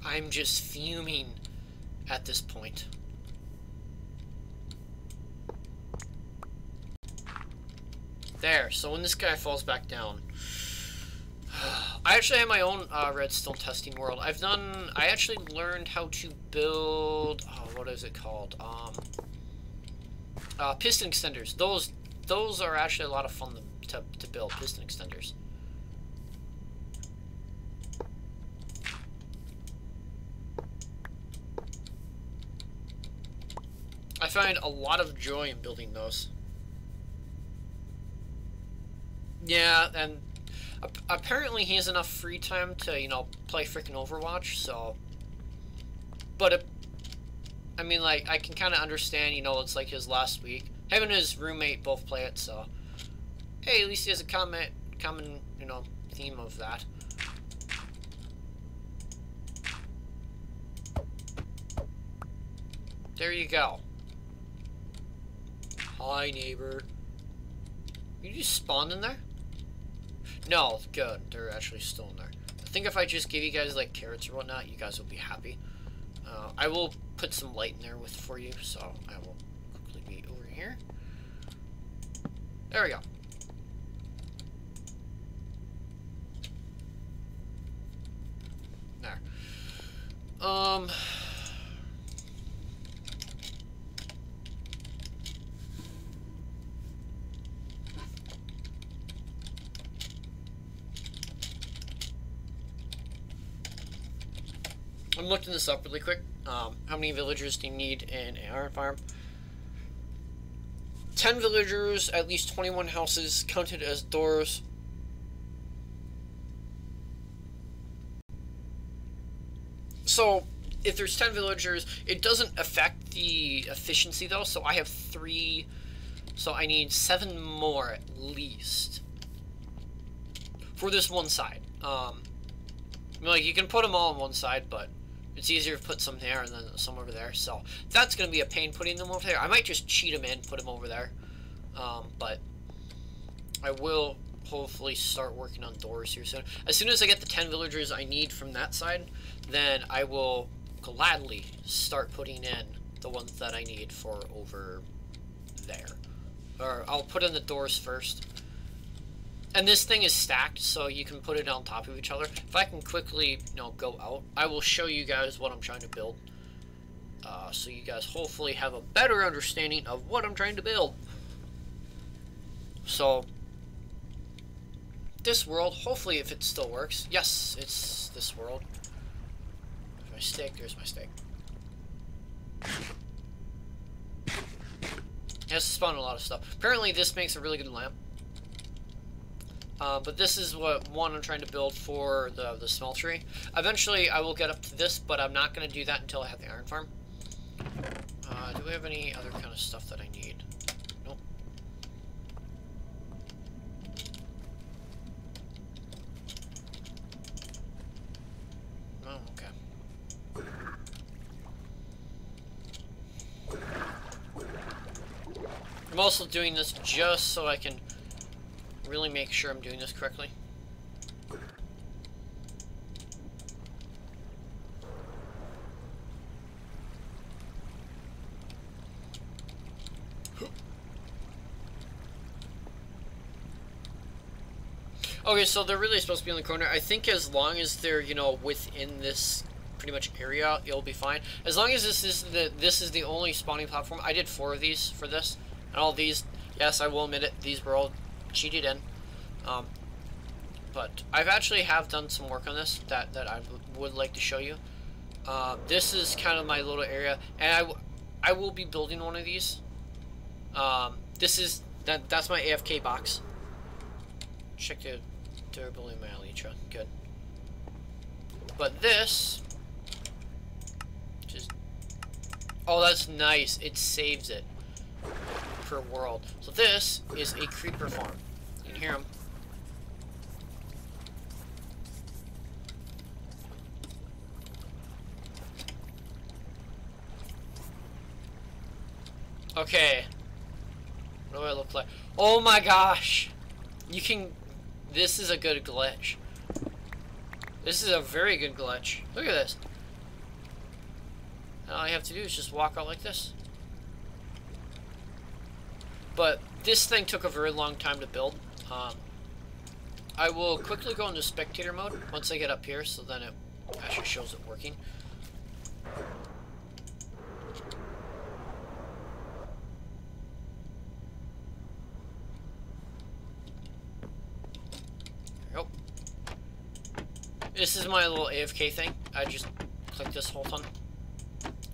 I'm just fuming at this point. There, so when this guy falls back down, I actually have my own redstone testing world. I actually learned how to build, what is it called? Piston extenders. Those are actually a lot of fun to build, piston extenders. I find a lot of joy in building those. Yeah, and apparently he has enough free time to, play freaking Overwatch, so... But, I mean, like, I can kind of understand, it's like his last week. Him and his roommate both play it, so... Hey, at least he has a common, theme of that. There you go. Hi, neighbor. You just spawned in there? No, good. They're actually still in there. I think if I just give you guys, like, carrots or whatnot, you guys will be happy. I will put some light in there for you, so I will quickly be over here. There we go. There. I'm looking this up really quick. How many villagers do you need in an iron farm? 10 villagers, at least 21 houses counted as doors. So, if there's 10 villagers, it doesn't affect the efficiency though, so I have 3, so I need 7 more at least. For this one side. Like, you can put them all on one side, but it's easier to put some there and then some over there, so that's going to be a pain putting them over there. I might just cheat them in, put them over there, but I will hopefully start working on doors here soon. As soon as I get the 10 villagers I need from that side, then I will gladly start putting in the ones that I need for over there. Or I'll put in the doors first. And this thing is stacked, so you can put it on top of each other. If I can quickly, go out, I will show you guys what I'm trying to build. So you guys hopefully have a better understanding of what I'm trying to build. So, this world, hopefully if it still works. Yes, it's this world. There's my steak, there's my steak. It has to spawn a lot of stuff. Apparently this makes a really good lamp. But this is one I'm trying to build for the smeltery. Eventually I will get up to this, but I'm not going to do that until I have the iron farm. Do we have any other kind of stuff that I need? Nope. Oh, okay. I'm also doing this just so I can really make sure I'm doing this correctly. Okay, so they're really supposed to be in the corner. I think as long as they're, within this pretty much area, it'll be fine. As long as this is the only spawning platform. I did 4 of these for this. And all these, yes, I will admit it, these were all cheated in. But I've actually done some work on this that I would like to show you. This is kind of my little area, and I will be building one of these. That's my AFK box. Check the durability of my elytra. Good. But this oh, that's nice. It saves it per world. So this is a creeper farm. You can hear them. Okay. What do I look like? Oh my gosh! This is a good glitch. This is a very good glitch. Look at this. And all you have to do is just walk out like this. But this thing took a very long time to build. I will quickly go into spectator mode once I get up here, so then it actually shows it working. Yep. This is my little AFK thing. I just click this whole ton.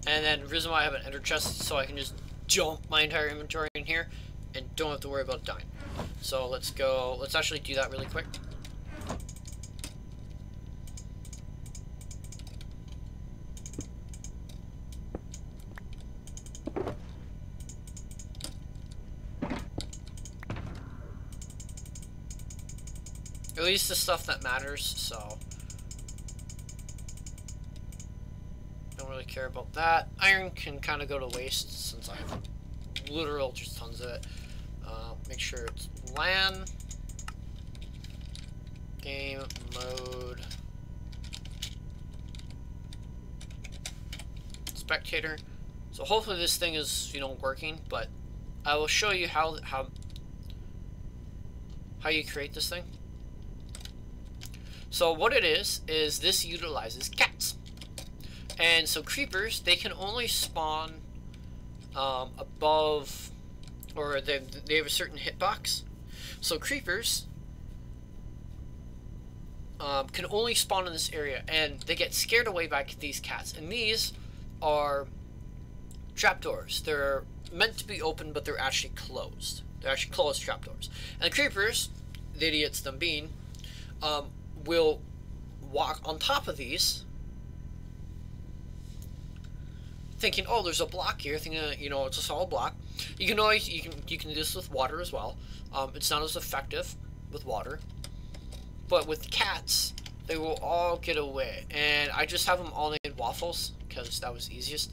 And then the reason why I have an ender chest is so I can just dump my entire inventory in here and don't have to worry about dying. So let's go, let's actually do that really quick. At least the stuff that matters, so don't really care about that. Iron can kind of go to waste since I have literal just tons of it. Make sure it's LAN, game mode, spectator. So hopefully this thing is, working, but I will show you how you create this thing. So what it is this utilizes cats. And so creepers, they can only spawn above, or they have a certain hitbox. So creepers can only spawn in this area, and they get scared away by these cats. And these are trapdoors. They're meant to be open, but they're actually closed. They're actually closed trapdoors. And the creepers, the idiots them being, will walk on top of these, thinking, oh, there's a block here, thinking, it's a solid block. You can always, you can do this with water as well. It's not as effective with water, but with cats, they will all get away. And I just have them all named Waffles because that was easiest,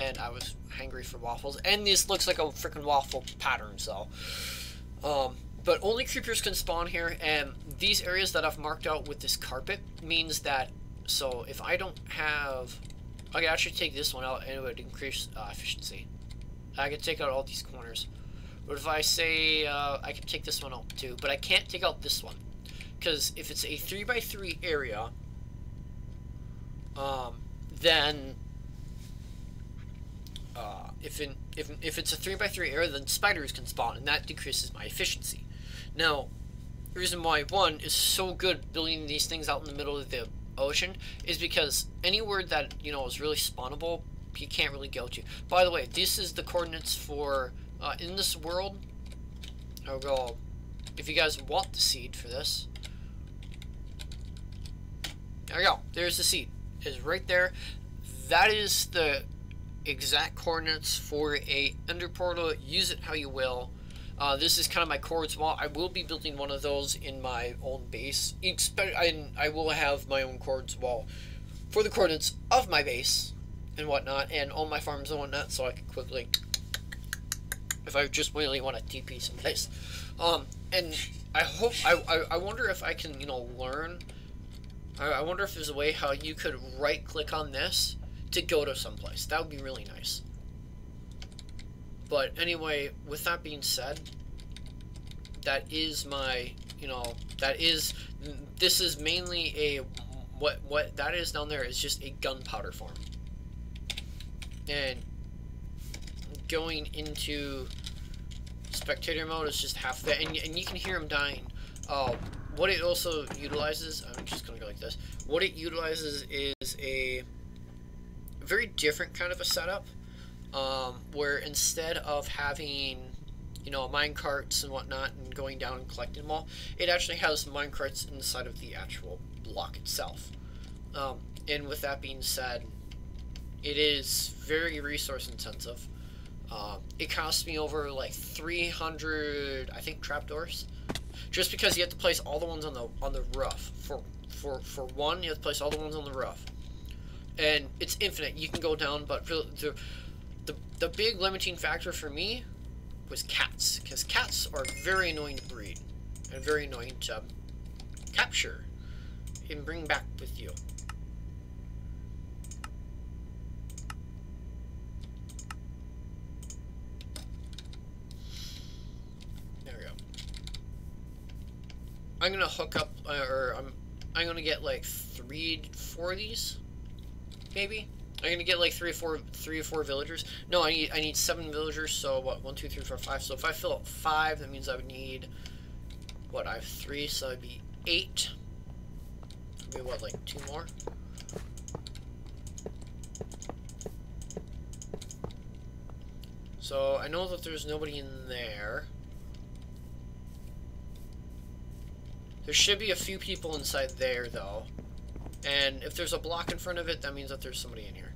and I was hungry for waffles. And this looks like a freaking waffle pattern, so. But only creepers can spawn here, and these areas that I've marked out with this carpet means that, so if I don't have I could actually take this one out and it would increase efficiency. I could take out all these corners. But if I say I could take this one out too, but I can't take out this one. Because if it's a 3x3 area, then if it's a 3x3 area, then spiders can spawn, and that decreases my efficiency. Now, the reason why one is so good building these things out in the middle of the ocean is because anywhere that is really spawnable, you can't really go to. By the way, this is the coordinates for in this world. I'll go. If you guys want the seed for this, there we go. There's the seed. It's right there. That is the exact coordinates for a ender portal. Use it how you will. This is kind of my coords wall. I will be building one of those in my own base. I will have my own coords wall for the coordinates of my base and whatnot, and all my farms and whatnot, so I can quickly, if I just really want to TP someplace. And I hope, I wonder if I can, learn. I wonder if there's a way how you could right-click on this to go to someplace. That would be really nice. But anyway, with that being said, that is my, this is mainly a, what that is down there is just a gunpowder farm. And going into spectator mode is just half of it, and you can hear him dying. What it also utilizes, I'm just going to go like this, what it utilizes is a very different kind of a setup, where instead of having, mine carts and whatnot and going down and collecting them all, it actually has mine carts inside of the actual block itself. And with that being said, it is very resource intensive. It costs me over like 300, I think, trapdoors, just because you have to place all the ones on the roof. For one, you have to place all the ones on the roof, and it's infinite. You can go down, but the big limiting factor for me was cats, because cats are very annoying to breed and very annoying to capture and bring back with you. I'm gonna hook up, or I'm gonna get like 3 or 4 of these, maybe. I'm gonna get like 3 or 4 villagers. No, I need 7 villagers. So what? 1, 2, 3, 4, 5. So if I fill up 5, that means I would need, what? I have 3, so it'd be 8. Maybe what, like 2 more? So I know that there's nobody in there. There should be a few people inside there, though. And if there's a block in front of it, that means that there's somebody in here.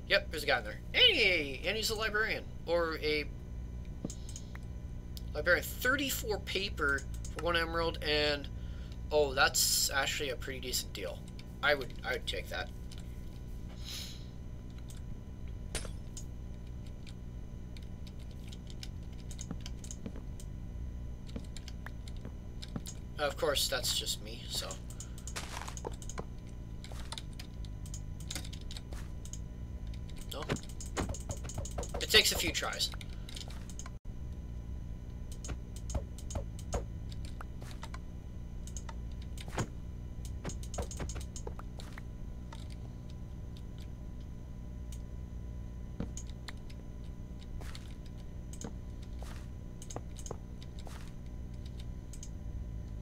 Yep, there's a guy in there. Hey! And he's a librarian. Or a librarian. 34 paper for 1 emerald, and... oh, that's actually a pretty decent deal. I would take that. Of course, that's just me, so. No. It takes a few tries.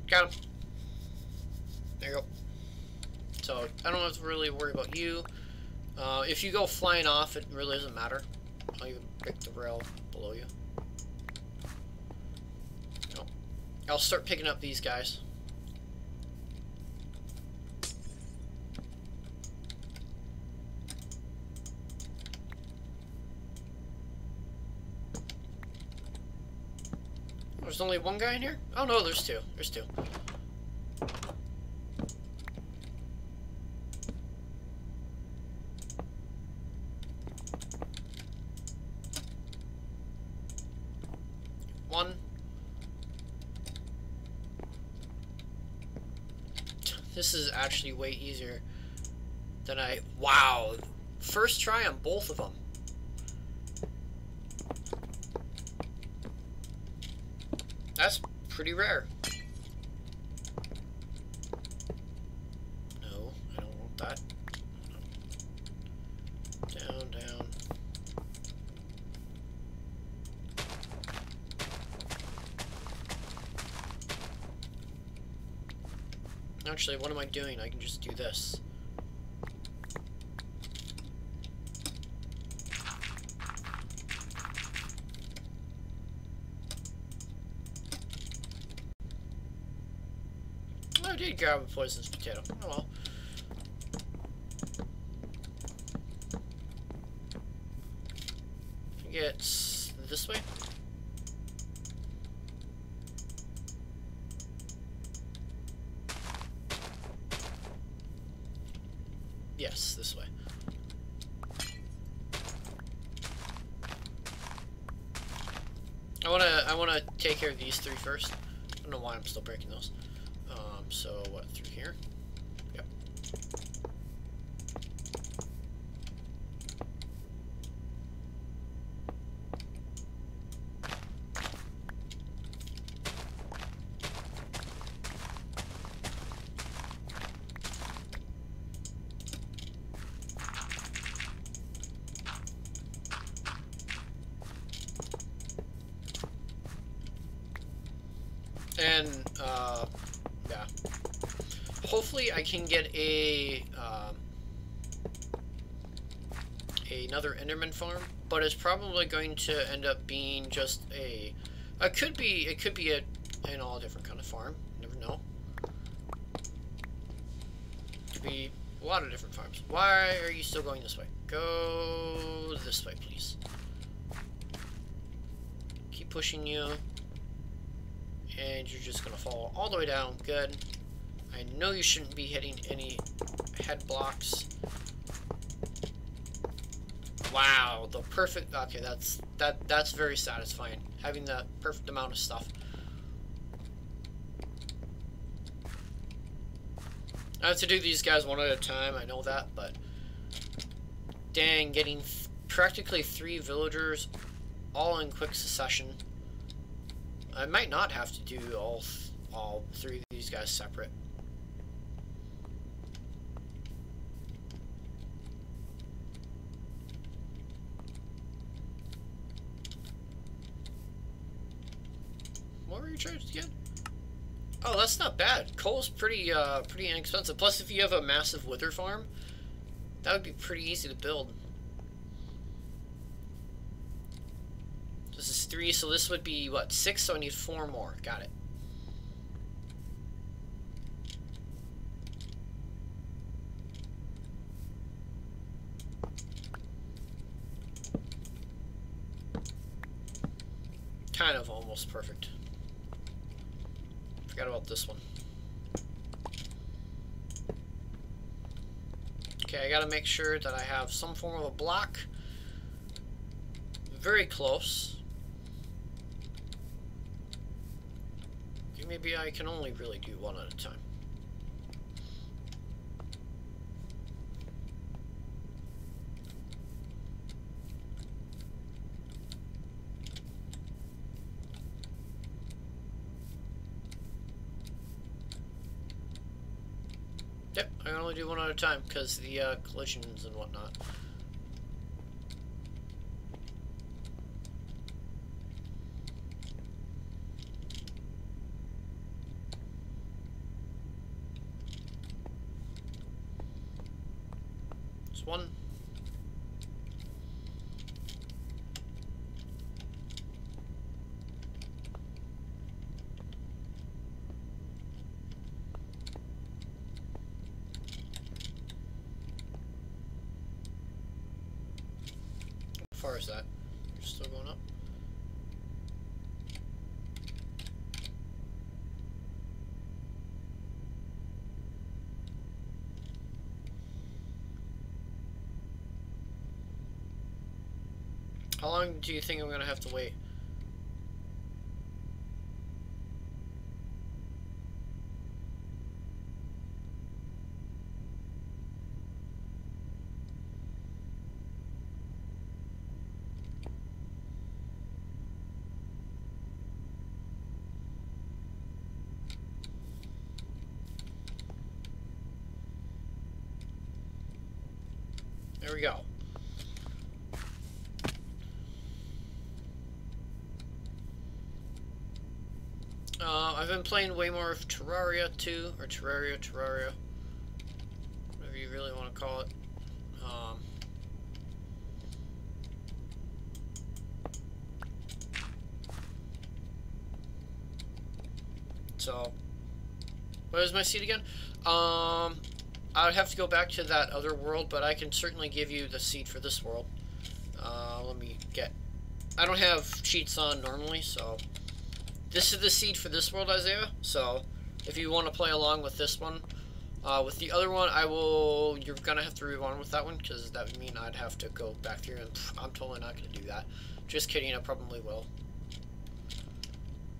Got him. There you go. So, I don't have to really worry about you. If you go flying off, it really doesn't matter. I'll even pick the rail below you. No. I'll start picking up these guys. There's only 1 guy in here? Oh no, there's 2. There's 2. One. This is actually way easier than wow. First try on both of them. That's pretty rare. No, I don't want that. Down, down. Actually, what am I doing? I can just do this. I did grab a poisonous potato. Oh well. I think it's this way. Yes, this way. I wanna take care of these three first. I don't know why I'm still breaking those. So what, through here? Yep. And, yeah. Hopefully I can get another Enderman farm, but it's probably going to end up being just it could be an all different kind of farm. You never know. Could be a lot of different farms. Why are you still going this way? Go this way, please. Keep pushing you. And you're just gonna fall all the way down. Good. I know you shouldn't be hitting any head blocks. Wow, the perfect. Okay, that's very satisfying. Having the perfect amount of stuff. I have to do these guys one at a time. I know that, but dang, getting practically 3 villagers all in quick succession. I might not have to do all 3 of these guys separate. What were you charged again? Oh, that's not bad. Coal's pretty inexpensive. Plus, if you have a massive wither farm, that would be pretty easy to build. This is 3, so this would be, what, 6? So I need 4 more. Got it. Kind of almost perfect. Forgot about this one. Okay, I gotta make sure that I have some form of a block. Very close. Maybe I can only really do 1 at a time. Yep, I can only do 1 at a time because the collisions and whatnot. Just 1. How far is that? You're still going up? How long do you think I'm gonna have to wait? There we go. I've been playing way more of Terraria 2, or Terraria, whatever you really want to call it. So, what is my seed again? I would have to go back to that other world, but I can certainly give you the seed for this world. Let me get... I don't have cheats on normally, so... This is the seed for this world, Isaiah. So, if you want to play along with this one, with the other one, you're gonna have to rewind with that one, because that would mean I'd have to go back through, and I'm totally not gonna do that. Just kidding, I probably will.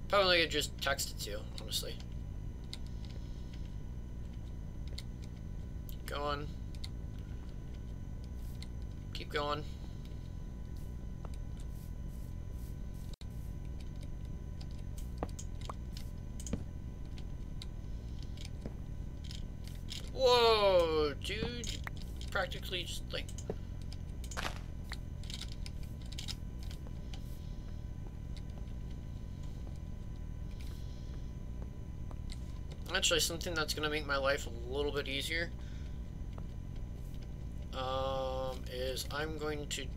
Probably just text it to you, honestly. Going. Keep going. Whoa, dude, you practically just like... Actually, something that's gonna make my life a little bit easier is I'm going to do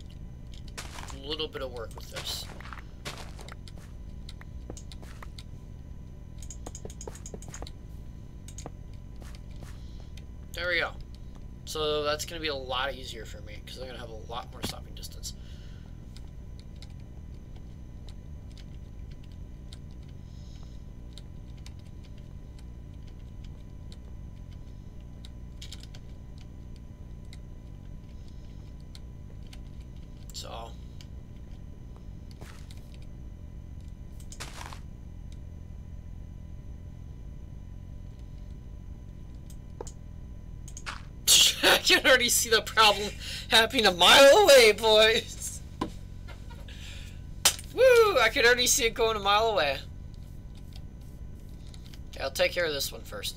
a little bit of work with this. There we go. So that's going to be a lot easier for me because I'm going to have a lot more stopping distance. So... I can already see the problem happening a mile away, boys. Woo! I can already see it going a mile away. Okay, I'll take care of this one first.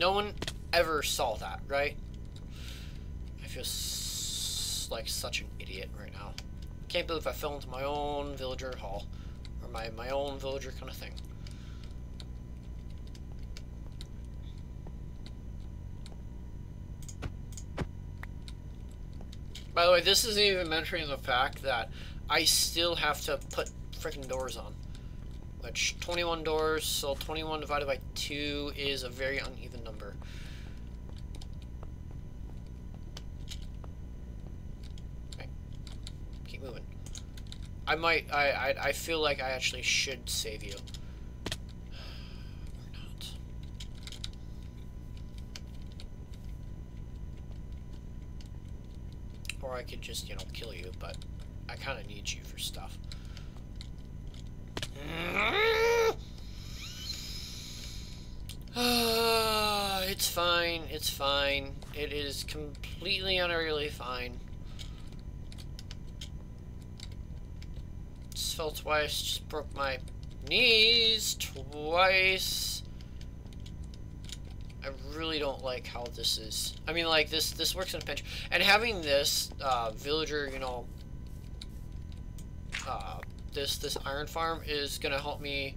No one ever saw that, right? I feel like such an idiot right now. Can't believe I fell into my own villager hall. Or my own villager kind of thing. By the way, this isn't even mentioning the fact that I still have to put freaking doors on. Which, 21 doors, so 21 divided by 2 is a very uneven number. Okay. Keep moving. I feel like I actually should save you. Or not. Or I could just, kill you, but I kind of need you for stuff. It's fine, it's fine. It is completely and utterly fine. Just fell twice, just broke my knees twice. I really don't like how this is. I mean, like, this works in a pinch. And having this, villager, this iron farm is gonna help me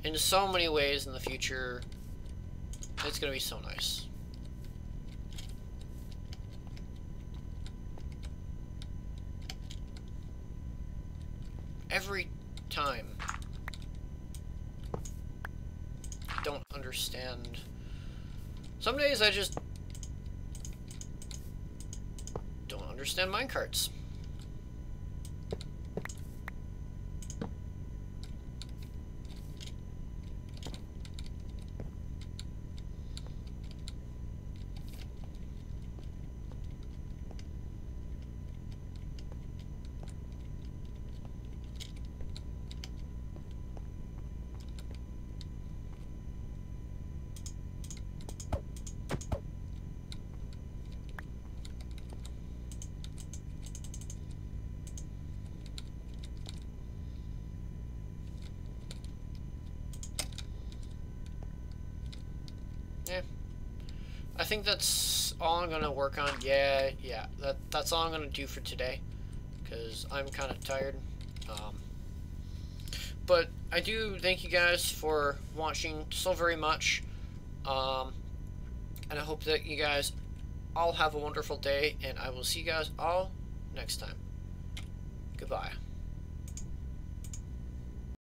in so many ways in the future. It's gonna be so nice. Every time. I don't understand. Some days I just don't understand minecarts. Yeah. I think that's all I'm gonna work on. Yeah, that's all I'm gonna do for today, because I'm kind of tired. But I do thank you guys for watching so very much, and I hope that you guys all have a wonderful day, and I will see you guys all next time. Goodbye.